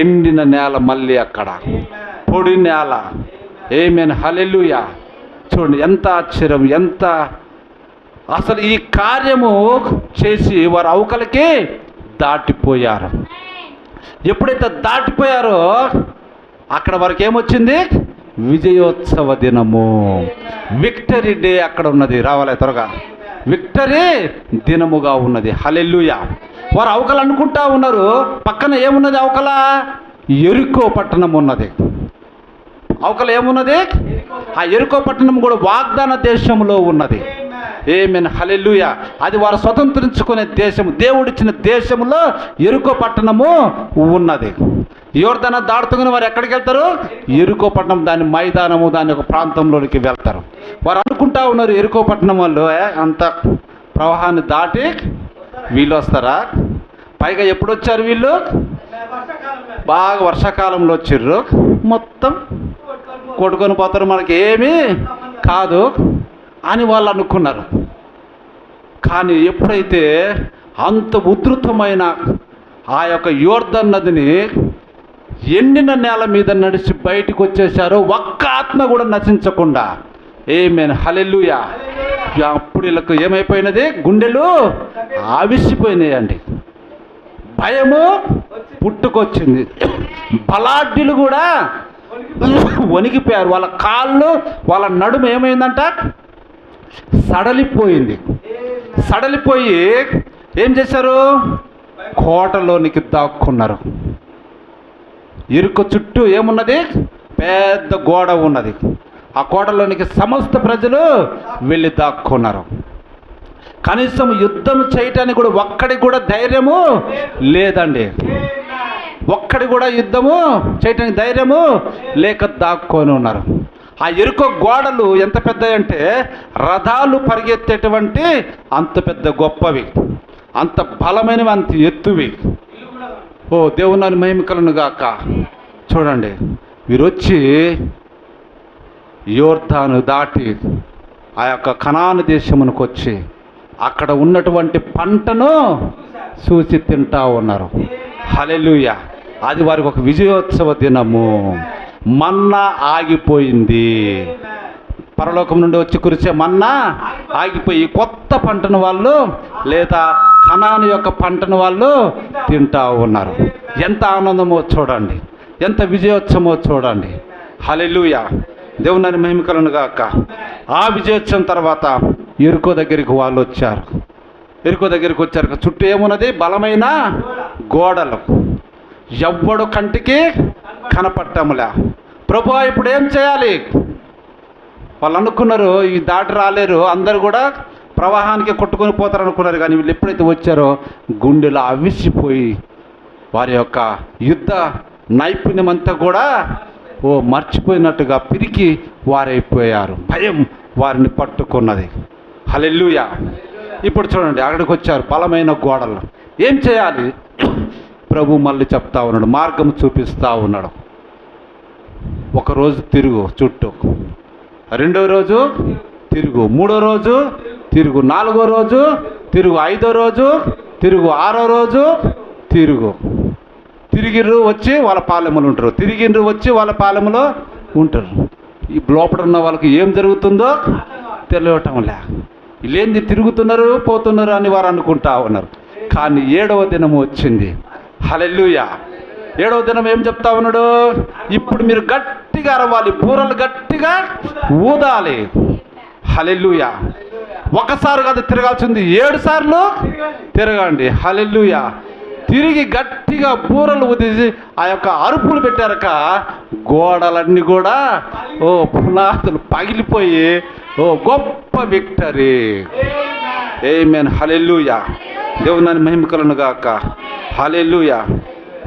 ఎండిన నేల మళ్ళీ అక్కడ పొడి నేల. ఆమేన్, హల్లెలూయా. చూడండి ఎంత ఆశ్చర్యం, ఎంత అసలు ఈ కార్యము చేసి వారు అవకలకి దాటిపోయారు. ఎప్పుడైతే దాటిపోయారో అక్కడ వారికి ఏమొచ్చింది? విజయోత్సవ దినము, విక్టరీ డే అక్కడ ఉన్నది. రావాలి త్వరగా. విక్టరీ దినముగా ఉన్నది. హల్లెలూయా. వారు అవకలు అనుకుంటా ఉన్నారు, పక్కన ఏమున్నది? అవకల యెరికో పట్టణం ఉన్నది. అవకల ఏమున్నది? ఆ యెరికో పట్టణం కూడా వాగ్దాన దేశంలో ఉన్నది. ఆమేన్ హల్లెలూయా. అది వారు స్వతంత్రించుకునే దేశము, దేవుడిచ్చిన దేశంలో యెరికో పట్టణము ఉన్నది. యోర్దాను దాటుతున్న వారు ఎక్కడికి వెళ్తారు? యెరికో పట్టణం, దాని మైదానము, దాని ఒక ప్రాంతంలోనికి వెళ్తారు. వారు అనుకుంటా ఉన్నారు యెరికో పట్టణం వాళ్ళు అంత ప్రవాహాన్ని దాటి వీళ్ళు వస్తారా? పైగా ఎప్పుడు వచ్చారు వీళ్ళు? బాగా వర్షాకాలంలో వచ్చిర్రు. మొత్తం కొట్టుకొని పోతారు, మనకి ఏమీ కాదు అని వాళ్ళు అనుకున్నారు. కానీ ఎప్పుడైతే అంత ఉధృతమైన ఆ యొక్క యోర్దాను నదిని ఎండిన నేల మీద నడిచి బయటికి వచ్చేసారో ఒక్క ఆత్మ కూడా నశించకుండా, ఆమేన్ హల్లెలూయా. అప్పుడు వీళ్ళకు ఏమైపోయినది? గుండెలు ఆవిసిపోయినాయండి. భయము పుట్టుకొచ్చింది. బలాఢ్యులు కూడా వణికిపోయారు. వాళ్ళ కాళ్ళు, వాళ్ళ నడుము ఏమైందంట? సడలిపోయింది. సడలిపోయి ఏం చేశారు? కోటలోనికి దాక్కున్నారు. యెరికో చుట్టూ ఏమున్నది? పెద్ద గోడ ఉన్నది. ఆ కోటలోనికి సమస్త ప్రజలు వెళ్ళి దాక్కున్నారు. కనీసం యుద్ధం చేయటానికి కూడా ఒక్కడికి కూడా ధైర్యము లేదండి. ఒక్కడి కూడా యుద్ధము చేయటానికి ధైర్యము లేక దాక్కొని ఉన్నారు. ఆ యెరికో గోడలు ఎంత పెద్దవి అంటే రథాలు పరిగెత్తేటువంటి అంత పెద్ద గొప్పవి, అంత బలమైనవి, అంత ఎత్తువి. ఓ దేవుని మహిమ కలుగును గాక. చూడండి, వీరు వచ్చి యోర్దాను దాటి ఆ యొక్క కనాను దేశమునకు వచ్చి అక్కడ ఉన్నటువంటి పంటను చూసి తింటా ఉన్నారు. హల్లెలూయా. అది వారికి ఒక విజయోత్సవ దినము. మన్నా ఆగిపోయింది. పరలోకం నుండి వచ్చి కురిసే మన్నా ఆగిపోయి కొత్త పంటను వాళ్ళు, లేదా కనాను యొక్క పంటను వాళ్ళు తింటా ఉన్నారు. ఎంత ఆనందమో చూడండి, ఎంత విజయోత్సవమో చూడండి. హల్లెలూయా. దేవుని మహిమ కలుగును గాక. ఆ విజయోత్సవం తర్వాత యెరికో దగ్గరికి వాళ్ళు వచ్చారు. యెరికో దగ్గరికి వచ్చారు. చుట్టూ ఏమున్నది? బలమైన గోడలు. ఎవ్వడు కంటికి కనపట్టములే. ప్రభువా ఇప్పుడు ఏం చేయాలి? వాళ్ళు అనుకున్నారు ఈ దాటి రాలేరు, అందరు కూడా ప్రవాహానికి కొట్టుకొని పోతారు అనుకున్నారు. కానీ వీళ్ళు ఎప్పుడైతే వచ్చారో గుండెలు అవిసిపోయి వారి యొక్క యుద్ధ నైపుణ్యం అంతా కూడా మర్చిపోయినట్టుగా పిరికి వారైపోయారు. భయం వారిని పట్టుకున్నది. హల్లెలూయా. ఇప్పుడు చూడండి, అక్కడికి వచ్చారు బలమైన గోడలు. ఏం చేయాలి? ప్రభు మళ్ళీ చెప్తా ఉన్నాడు, మార్గం చూపిస్తూ ఉన్నాడు. ఒకరోజు తిరుగు చుట్టూ, రెండో రోజు తిరుగు, మూడో రోజు తిరుగు, నాలుగో రోజు తిరుగు, ఐదో రోజు తిరుగు, ఆరో రోజు తిరుగు. తిరిగిర్రు వచ్చి వాళ్ళ పాలెములు ఉంటారు, తిరిగిర్రు వచ్చి వాళ్ళ పాలెములో ఉంటారు. ఈ లోపల ఉన్న వాళ్ళకి ఏం జరుగుతుందో తెలియటంలే. వీళ్ళేంది తిరుగుతున్నారు పోతున్నారు అని వారు అనుకుంటా ఉన్నారు. కానీ 7వ దినము వచ్చింది. హల్లెలూయా. 7వ దినం ఏం చెప్తా ఉన్నాడు? ఇప్పుడు మీరు గట్టిగా అరవాలి, బూరలు గట్టిగా ఊదాలి. హల్లెలూయా. ఒకసారి కాదు తిరగాల్సింది, 7 సార్లు తిరగండి. హల్లెలూయా. తిరిగి గట్టిగా బూరలు ఊదేసి ఆ యొక్క అరుపులు పెట్టారక గోడలన్నీ కూడా పునాదులు పగిలిపోయి గొప్ప విక్టరీ. ఆమేన్ హల్లెలూయా. దేవుని మహిమ కలుగును గాక. హల్లెలూయా.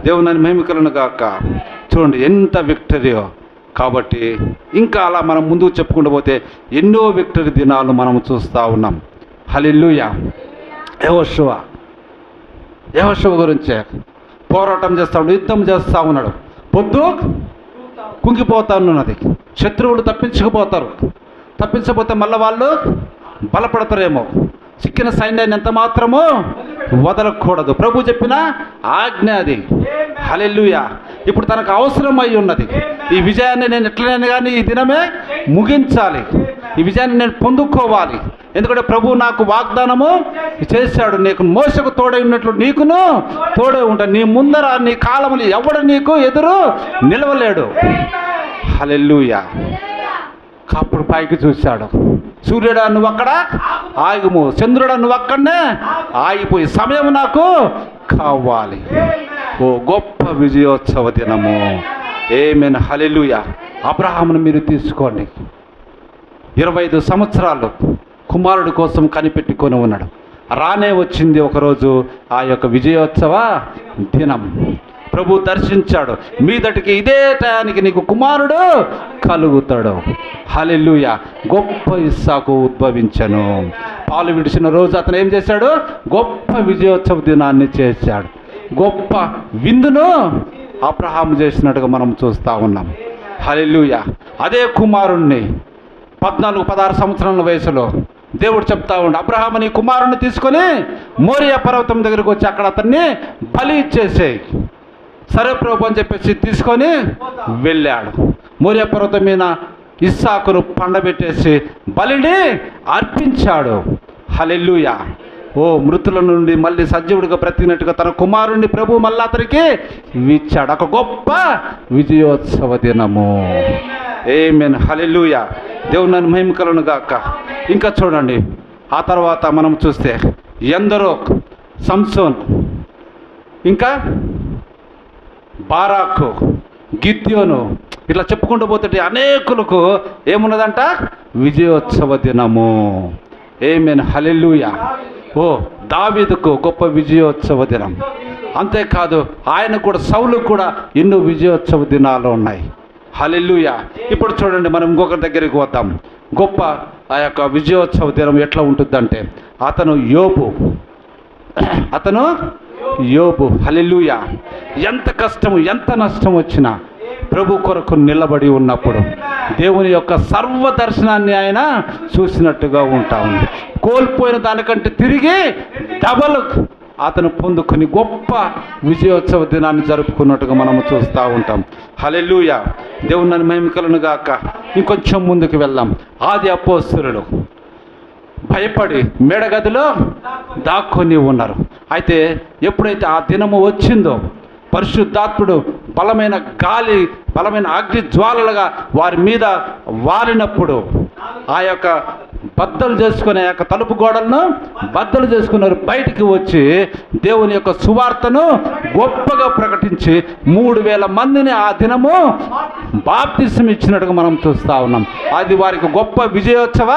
దేవుని మహిమ కలుగును గాక. చూడండి ఎంత విక్టరీయో. కాబట్టి ఇంకా అలా మనం ముందుకు చెప్పుకుంటూ పోతే ఎన్నో విక్టరీ దినాలు మనం చూస్తూ ఉన్నాం. హల్లెలూయా. యెహోషువ గురించే పోరాటం చేస్తూ ఉన్నాడు, యుద్ధం చేస్తూ ఉన్నాడు. పొద్దు కుంగిపోతానున్నది, శత్రువులు తప్పించకపోతే మళ్ళీ వాళ్ళు బలపడతారేమో. చిక్కిన సైన్యాన్ని ఎంత మాత్రమో వదలకూడదు. ప్రభు చెప్పిన ఆజ్ఞ అది. హల్లెలూయా. ఇప్పుడు తనకు అవసరం అయి ఉన్నది. ఈ విజయాన్ని నేను ఎట్లనే కానీ ఈ దినమే ముగించాలి, ఈ విజయాన్ని నేను పొందుకోవాలి. ఎందుకంటే ప్రభు నాకు వాగ్దానము చేశాడు, నీకు మోసకు తోడై ఉన్నట్లు నీకును తోడై ఉంటాను, నీ ముందర నీ కాలములు ఎవడు నీకు ఎదురు నిలవలేడు. హల్లెలూయా. అప్పుడు పైకి చూశాడు, సూర్యుడా నువ్వు అక్కడ ఆగిము, చంద్రుడా నువ్వు అక్కడనే ఆగిపోయి, సమయం నాకు కావాలి. గొప్ప విజయోత్సవ దినము. ఆమేన్ హల్లెలూయా. అబ్రహామును మీరు తీసుకోండి, 25 సంవత్సరాలు కుమారుడి కోసం కనిపెట్టుకొని ఉన్నాడు. రానే వచ్చింది ఒకరోజు ఆ యొక్క విజయోత్సవ దినం. ప్రభు దర్శించాడు, మీదటికి ఇదే టయానికి నీకు కుమారుడు కలుగుతాడు. హల్లెలూయా. గొప్ప ఇస్సాకు ఉద్భవించను. పాలు విడిచిన రోజు అతను ఏం చేశాడు? గొప్ప విజయోత్సవ దినాన్ని చేశాడు. గొప్ప విందును అబ్రహాము చేసినట్టుగా మనం చూస్తూ ఉన్నాం. హల్లెలూయా. అదే కుమారుణ్ణి 14-16 సంవత్సరాల వయసులో దేవుడు చెప్తా ఉండు, అబ్రహాము నీ కుమారుణ్ణి తీసుకొని మోరియా పర్వతం దగ్గరికి వచ్చి అక్కడ అతన్ని బలి ఇచ్చేసేయి. సరే ప్రభు అని చెప్పేసి తీసుకొని వెళ్ళాడు. మోరియా పర్వతం మీద ఇస్సాకును పండబెట్టేసి బలిని అర్పించాడు. హల్లెలూయా. ఓ మృతుల నుండి మళ్ళీ సజీవుడిగా బ్రతికినట్టుగా తన కుమారుణ్ణి ప్రభు మళ్ళీ అతనికి ఇచ్చాడు. ఒక గొప్ప విజయోత్సవ దినము. ఆమేన్. హల్లెలూయా. దేవుని నన్ను మహిమ కలుగును గాక. ఇంకా చూడండి, ఆ తర్వాత మనం చూస్తే ఎందరో, సంసోన్, ఇంకా బారాకు, గిద్యోను, ఇట్లా చెప్పుకుంటూ పోతే అనేకులకు ఏమున్నదంట? విజయోత్సవ దినము. ఆమేన్. హల్లెలూయా. ఓ దావీదుకు గొప్ప విజయోత్సవ దినం. అంతేకాదు ఆయన కూడా, సౌలు కూడా ఎన్నో విజయోత్సవ దినాలు ఉన్నాయి. హల్లెలూయా. ఇప్పుడు చూడండి, మనం ఇంకొకరి దగ్గరికి వద్దాం. గొప్ప ఆ యొక్క విజయోత్సవ దినం ఎట్లా ఉంటుందంటే, అతను యోబు. హల్లెలూయా. ఎంత కష్టము, ఎంత నష్టం వచ్చినా ప్రభు కొరకు నిలబడి ఉన్నప్పుడు దేవుని యొక్క సర్వ దర్శనాన్ని ఆయన చూసినట్టుగా ఉంటా ఉంది. కోల్పోయిన దానికంటే తిరిగి డబల్ అతను పొందుకొని గొప్ప విజయోత్సవ దినాన్ని జరుపుకున్నట్టుగా మనము చూస్తూ ఉంటాం. హల్లెలూయా. దేవుని నన్ను మహిమ కలుగును గాక. ఇంకొంచెం ముందుకు వెళ్దాం. ఆది అపోస్తలులు భయపడి మేడగదిలో దాక్కొని ఉన్నారు. అయితే ఎప్పుడైతే ఆ దినము వచ్చిందో, పరిశుద్ధాత్ముడు బలమైన గాలి, బలమైన అగ్ని జ్వాలలుగా వారి మీద వారినప్పుడు ఆ యొక్క బద్దలు చేసుకునే ఆ యొక్క తలుపు గోడలను బద్దలు చేసుకున్నారు. బయటికి వచ్చి దేవుని యొక్క సువార్తను గొప్పగా ప్రకటించి 3000 మందిని ఆ దినము బాప్తిసం ఇచ్చినట్టుగా మనం చూస్తూ ఉన్నాం. అది వారికి గొప్ప విజయోత్సవ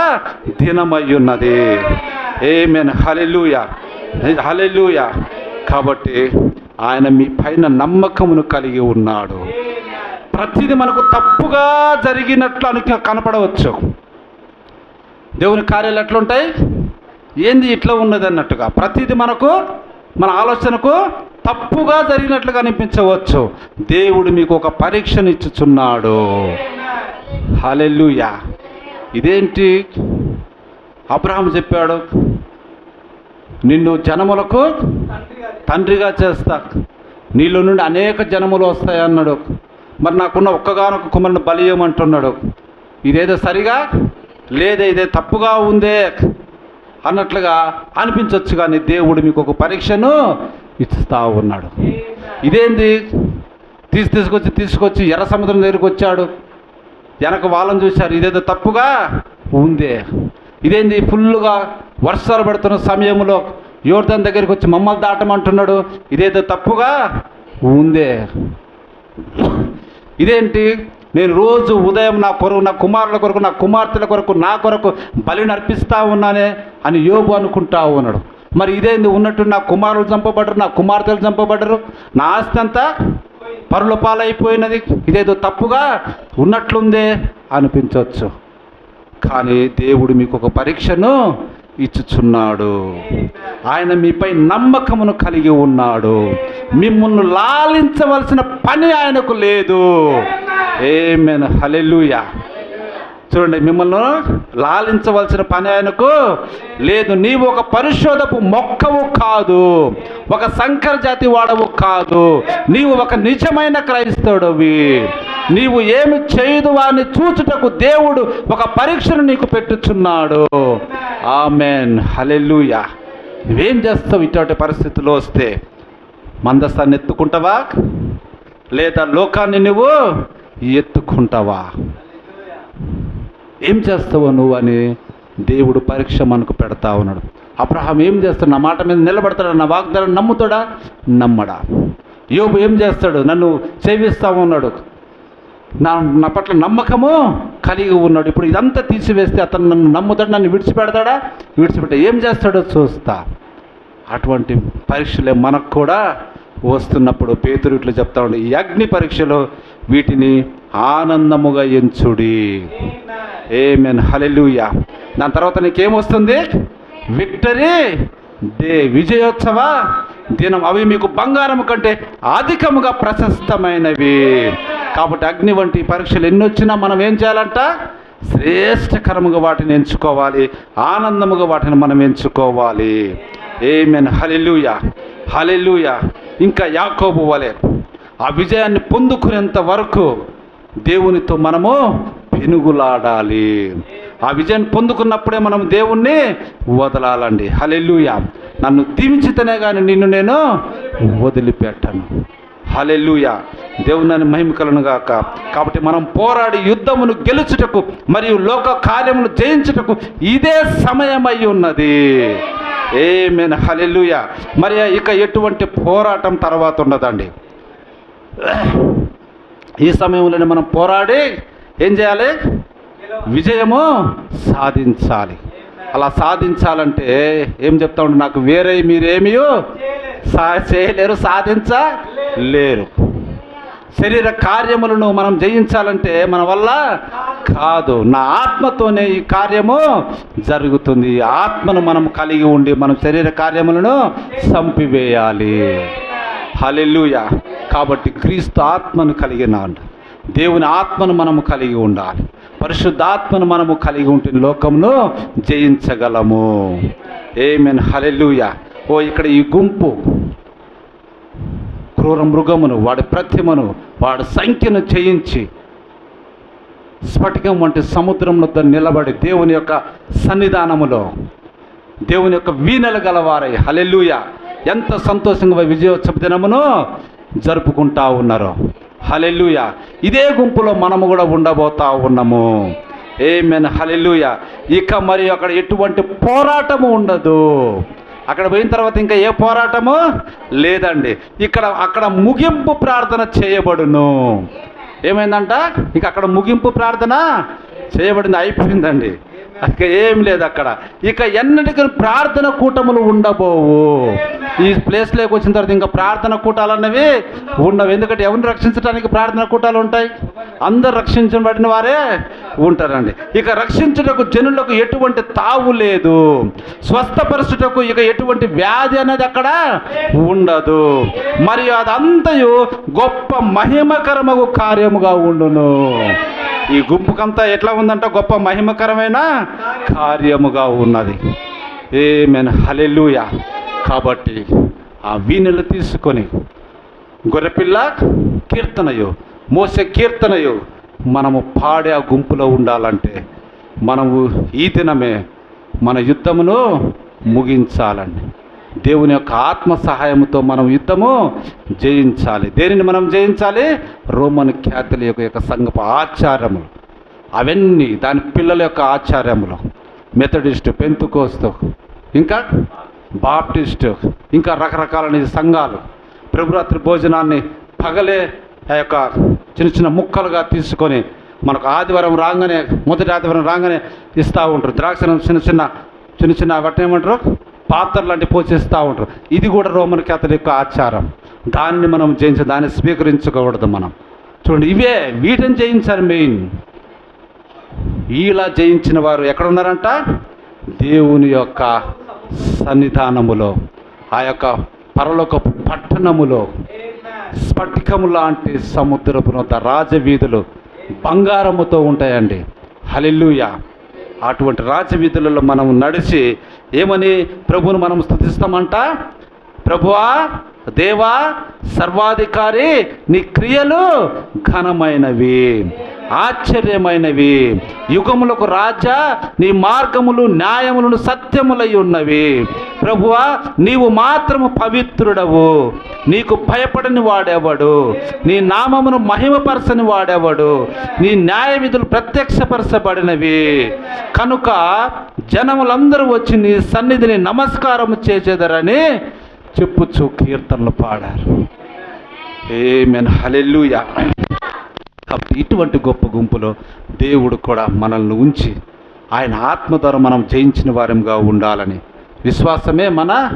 దినమై ఉన్నది. ఆమేన్. హల్లెలూయా. హల్లెలూయా. కాబట్టి ఆయన మీ పైన నమ్మకమును కలిగి ఉన్నాడు. ప్రతిదీ మనకు తప్పుగా జరిగినట్లు కనపడవచ్చు. దేవుని కార్యాలు ఎట్లుంటాయి? ఏంది ఇట్లా ఉన్నది అన్నట్టుగా ప్రతిదీ మనకు, మన ఆలోచనకు తప్పుగా జరిగినట్లుగా అనిపించవచ్చు. దేవుడు మీకు ఒక పరీక్షను ఇచ్చుచున్నాడు. హల్లెలూయా. ఇదేంటి? అబ్రహాము చెప్పాడు, నిన్ను జనములకు తండ్రిగా చేస్తా, నీలో నుండి అనేక జనములు వస్తాయి అన్నాడు. మరి నాకున్న ఒక్కగానొక్క కుమారుని బలి ఇవ్వమంటున్నాడు. ఇదేదో సరిగా లేదే, ఇదే తప్పుగా ఉందే అన్నట్లుగా అనిపించవచ్చు. కానీ దేవుడు మీకు ఒక పరీక్షను ఇస్తా ఉన్నాడు. ఇదేంది? తీసుకొచ్చి ఎర్ర సముద్రం దగ్గరికి వచ్చాడు. వెనక వాళ్ళని చూశారు, ఇదేదో తప్పుగా ఉందే. ఇదేంది? ఫుల్గా వర్షాలు పడుతున్న సమయంలో యోర్దాను దగ్గరికి వచ్చి మమ్మల్ని దాటమంటున్నాడు. ఇదేదో తప్పుగా ఉందే. ఇదేంటి? నేను రోజు ఉదయం నా కుమారుల కొరకు, నా కుమార్తెల కొరకు, నా కొరకు బలిని అర్పిస్తూ ఉన్నానే అని యోబు అనుకుంటా ఉన్నాడు. మరి ఇదేంది? ఉన్నట్టు నా కుమారులు చంపబడరు, నా కుమార్తెలు చంపబడరు, నా ఆస్తి అంతా పరుల పాలైపోయినది, ఇదేదో తప్పుగా ఉన్నట్లుందే అనిపించవచ్చు. కానీ దేవుడు మీకు ఒక పరీక్షను ఇచ్చుచున్నాడు. ఆయన మీపై నమ్మకమును కలిగి ఉన్నాడు. మిమ్మల్ని లాలించవలసిన పని ఆయనకు లేదు. ఆమేన్. హల్లెలూయా. చూడండి, మిమ్మల్ని లాలించవలసిన పని ఆయనకు లేదు. నీవు ఒక పరిశోధపు మొక్కవు కాదు, ఒక సంకర జాతి వాడవు కాదు, నీవు ఒక నిజమైన క్రైస్తవుడివి. నీవు ఏమి చేయదు వారిని చూచుటకు దేవుడు ఒక పరీక్షను నీకు పెట్టుచున్నాడు. ఆమేన్. హల్లెలూయా. నువ్వేం చేస్తావు ఇటువంటి పరిస్థితుల్లో వస్తే? మందస్థాన్ని ఎత్తుకుంటావా, లేదా లోకాన్ని నువ్వు ఎత్తుకుంటావా? ఏం చేస్తావు నువ్వు అని దేవుడు పరీక్ష మనకు పెడతా ఉన్నాడు. అబ్రహాం ఏం చేస్తాడు? నా మాట మీద నిలబడతాడా? నా వాగ్దానం నమ్ముతాడా? నమ్మడా? యోబు ఏం చేస్తాడు? నన్ను సేవిస్తా ఉన్నాడు. నా పట్ల నమ్మకము కలిగి ఉన్నాడు. ఇప్పుడు ఇదంతా తీసివేస్తే అతను నన్ను నమ్ముతాడు, నన్ను విడిచిపెడతాడా? విడిచిపెట్ట ఏం చేస్తాడో చూస్తా. అటువంటి పరీక్షలే మనకు కూడా వస్తున్నప్పుడు పేతురు ఇట్లా చెప్తా ఉండే, ఈ అగ్ని పరీక్షలో వీటిని ఆనందముగా ఎంచుడి. ఆమేన్, హల్లెలూయా. దాని తర్వాత నీకేమొస్తుంది? విక్టరీ డే, విజయోత్సవ దినం. అవి మీకు బంగారం కంటే అధికముగా ప్రశస్తమైనవి. కాబట్టి అగ్ని వంటి పరీక్షలు ఎన్ని వచ్చినా మనం ఏం చేయాలంట? శ్రేష్టకరముగా వాటిని ఎంచుకోవాలి, ఆనందముగా వాటిని మనం ఎంచుకోవాలి. ఆమేన్, హల్లెలూయా, హల్లెలూయా. ఇంకా యాకోబు వలె ఆ విజయాన్ని పొందుకునేంత వరకు దేవునితో మనము పెనుగులాడాలి. ఆ విజయాన్ని పొందుకున్నప్పుడే మనం దేవుణ్ణి వదలాలండి. హల్లెలూయా. నన్ను దీవించితేనే కానీ నిన్ను నేను వదిలిపెట్టను. హల్లెలూయా. దేవుని మహిమ కలుగును గాక. కాబట్టి మనం పోరాడి యుద్ధమును గెలుచుటకు మరియు లోక కార్యమును జయించుటకు ఇదే సమయమై ఉన్నది. ఆమేన్, హల్లెలూయా. మరి ఇక ఎటువంటి పోరాటం తర్వాత ఉండదండి. ఈ సమయంలోనే మనం పోరాడి ఏం చేయాలి? విజయము సాధించాలి. అలా సాధించాలంటే ఏం చెప్తా ఉంటే, నాకు వేరే మీరేమీ చేయలేరు, సాధించలేరు. శరీర కార్యములను మనం జయించాలంటే మన వల్ల కాదు, నా ఆత్మతోనే ఈ కార్యము జరుగుతుంది. ఆత్మను మనం కలిగి ఉండి మనం శరీర కార్యములను చంపివేయాలి. హల్లెలూయా. కాబట్టి క్రీస్తు ఆత్మను కలిగిన దేవుని ఆత్మను మనము కలిగి ఉండాలి. పరిశుద్ధాత్మను మనము కలిగి ఉంటే లోకమును జయించగలము. ఆమేన్, హల్లెలూయా. ఇక్కడ ఈ గుంపు క్రూర మృగమును, వాడి ప్రతిమను, వాడి సంఖ్యను జయించి స్ఫటికం వంటి సముద్రంలో నిలబడి దేవుని యొక్క సన్నిధానములో దేవుని యొక్క వీణలు గలవారై హల్లెలూయా ఎంత సంతోషంగా విజయోత్సవ దినమును జరుపుకుంటా ఉన్నారు. హల్లెలూయా. ఇదే గుంపులో మనము కూడా ఉండబోతా ఉన్నాము. ఆమేన్, హల్లెలూయా. ఇక మరి అక్కడ ఎటువంటి పోరాటము ఉండదు. అక్కడ పోయిన తర్వాత ఇంకా ఏ పోరాటము లేదండి. అక్కడ ముగింపు ప్రార్థన చేయబడును. ఏమైందంట? ఇక అక్కడ ముగింపు ప్రార్థన చేయబడింది, అయిపోయిందండి. అక్క ఏం లేదు అక్కడ. ఇక ఎన్నటికీ ప్రార్థన కూటములు ఉండబోవు. ఈ ప్లేస్లోకి వచ్చిన తర్వాత ఇంకా ప్రార్థన కూటాలన్నవి ఉండవు. ఎందుకంటే ఎవరిని రక్షించడానికి ప్రార్థన కూటాలు ఉంటాయి? అందరు రక్షించబడిన వారే ఉంటారండి. ఇక రక్షించుటకు జనులకు ఎటువంటి తావు లేదు, స్వస్థపరచుటకు ఇక ఎటువంటి వ్యాధి అనేది అక్కడ ఉండదు. మరియు అదంతయు గొప్ప మహిమకరమగు కార్యముగా ఉండును. ఈ గుంపుకంతా ఎట్లా ఉందంట? గొప్ప మహిమకరమైన కార్యముగా ఉన్నది. ఆమేన్, హల్లెలూయా. కాబట్టి ఆ వీణలు తీసుకొని గొర్రెపిల్ల కీర్తనయు, మోసే కీర్తనయు మనము పాడే ఆ గుంపులో ఉండాలంటే మనము ఈ దినమే మన యుద్ధమును ముగించాలండి. దేవుని యొక్క ఆత్మ సహాయంతో మనం యుద్ధము జయించాలి. దేనిని మనం జయించాలి? రోమన్ క్యాథలిక్ యొక్క సంఘపు ఆచారములు, అవన్నీ దాని పిల్లల యొక్క ఆచారములు, మెథడిస్టు, పెంతుకోస్తు, ఇంకా బాప్టిస్టు, ఇంకా రకరకాల సంఘాలు ప్రభురాత్రి భోజనాన్ని పగలే ఆ యొక్క చిన్న చిన్న ముక్కలుగా తీసుకొని మనకు ఆదివారం రాగానే, మొదటి ఆదివారం రాగానే ఇస్తూ ఉంటారు. ద్రాక్షను చిన్న చిన్న వాటిని ఏమంటారు? పాత్రలు లాంటి పోషిస్తూ ఉంటారు. ఇది కూడా రోమన్ క్యాథలిక్ ఆచారం. దాన్ని మనం జయించాలి, దాన్ని స్వీకరించకూడదు మనం. చూడండి, వీటిని జయించాలి మెయిన్. ఇలా జయించిన వారు ఎక్కడ ఉన్నారంట? దేవుని యొక్క సన్నిధానములో, ఆ యొక్క పరలోక పట్టణములో, స్ఫటికము లాంటి సముద్రపు వద్ద రాజవీధులు బంగారముతో ఉంటాయండి. హల్లెలూయా. అటువంటి రాజవీధులలో మనం నడిచి ఏమని ప్రభువును మనం స్తుతిస్తామంట? ప్రభువా, దేవా, సర్వాధికారి, నీ క్రియలు ఘనమైనవి, ఆశ్చర్యమైనవి, యుగములకు రాజా, నీ మార్గములు న్యాయములను సత్యములై ఉన్నవి. ప్రభువా, నీవు మాత్రము పవిత్రుడవు, నీకు భయపడని వాడెవడు, నీ నామమును మహిమపరచని వాడెవడు, నీ న్యాయ విధులు ప్రత్యక్షపరచబడినవి కనుక జనములందరూ వచ్చి నీ సన్నిధిని నమస్కారం చేసేదరని చెప్పుచు కీర్తనలు పాడారు. ఆమేన్, హల్లెలూయా. కాబట్టి ఇటువంటి గొప్ప గుంపులో దేవుడు కూడా మనల్ని ఉంచి ఆయన ఆత్మ ద్వారా మనం జయించిన వారంగా ఉండాలని, విశ్వాసమే మన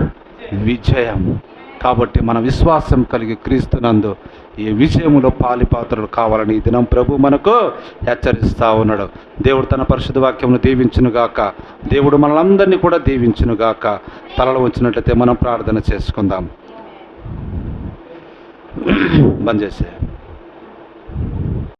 విజయం. కాబట్టి మన విశ్వాసం కలిగి క్రీస్తునందు ఈ విజయములో పాలిపాత్రలు కావాలని ఈ దినం ప్రభు మనకు హెచ్చరిస్తూ ఉన్నాడు. దేవుడు తన పరిశుద్ధ వాక్యమును దీవించునుగాక. దేవుడు మనలందరినీ కూడా దీవించునుగాక. తలలు ఉంచినట్లయితే మనం ప్రార్థన చేసుకుందాం. బంద్ చేసే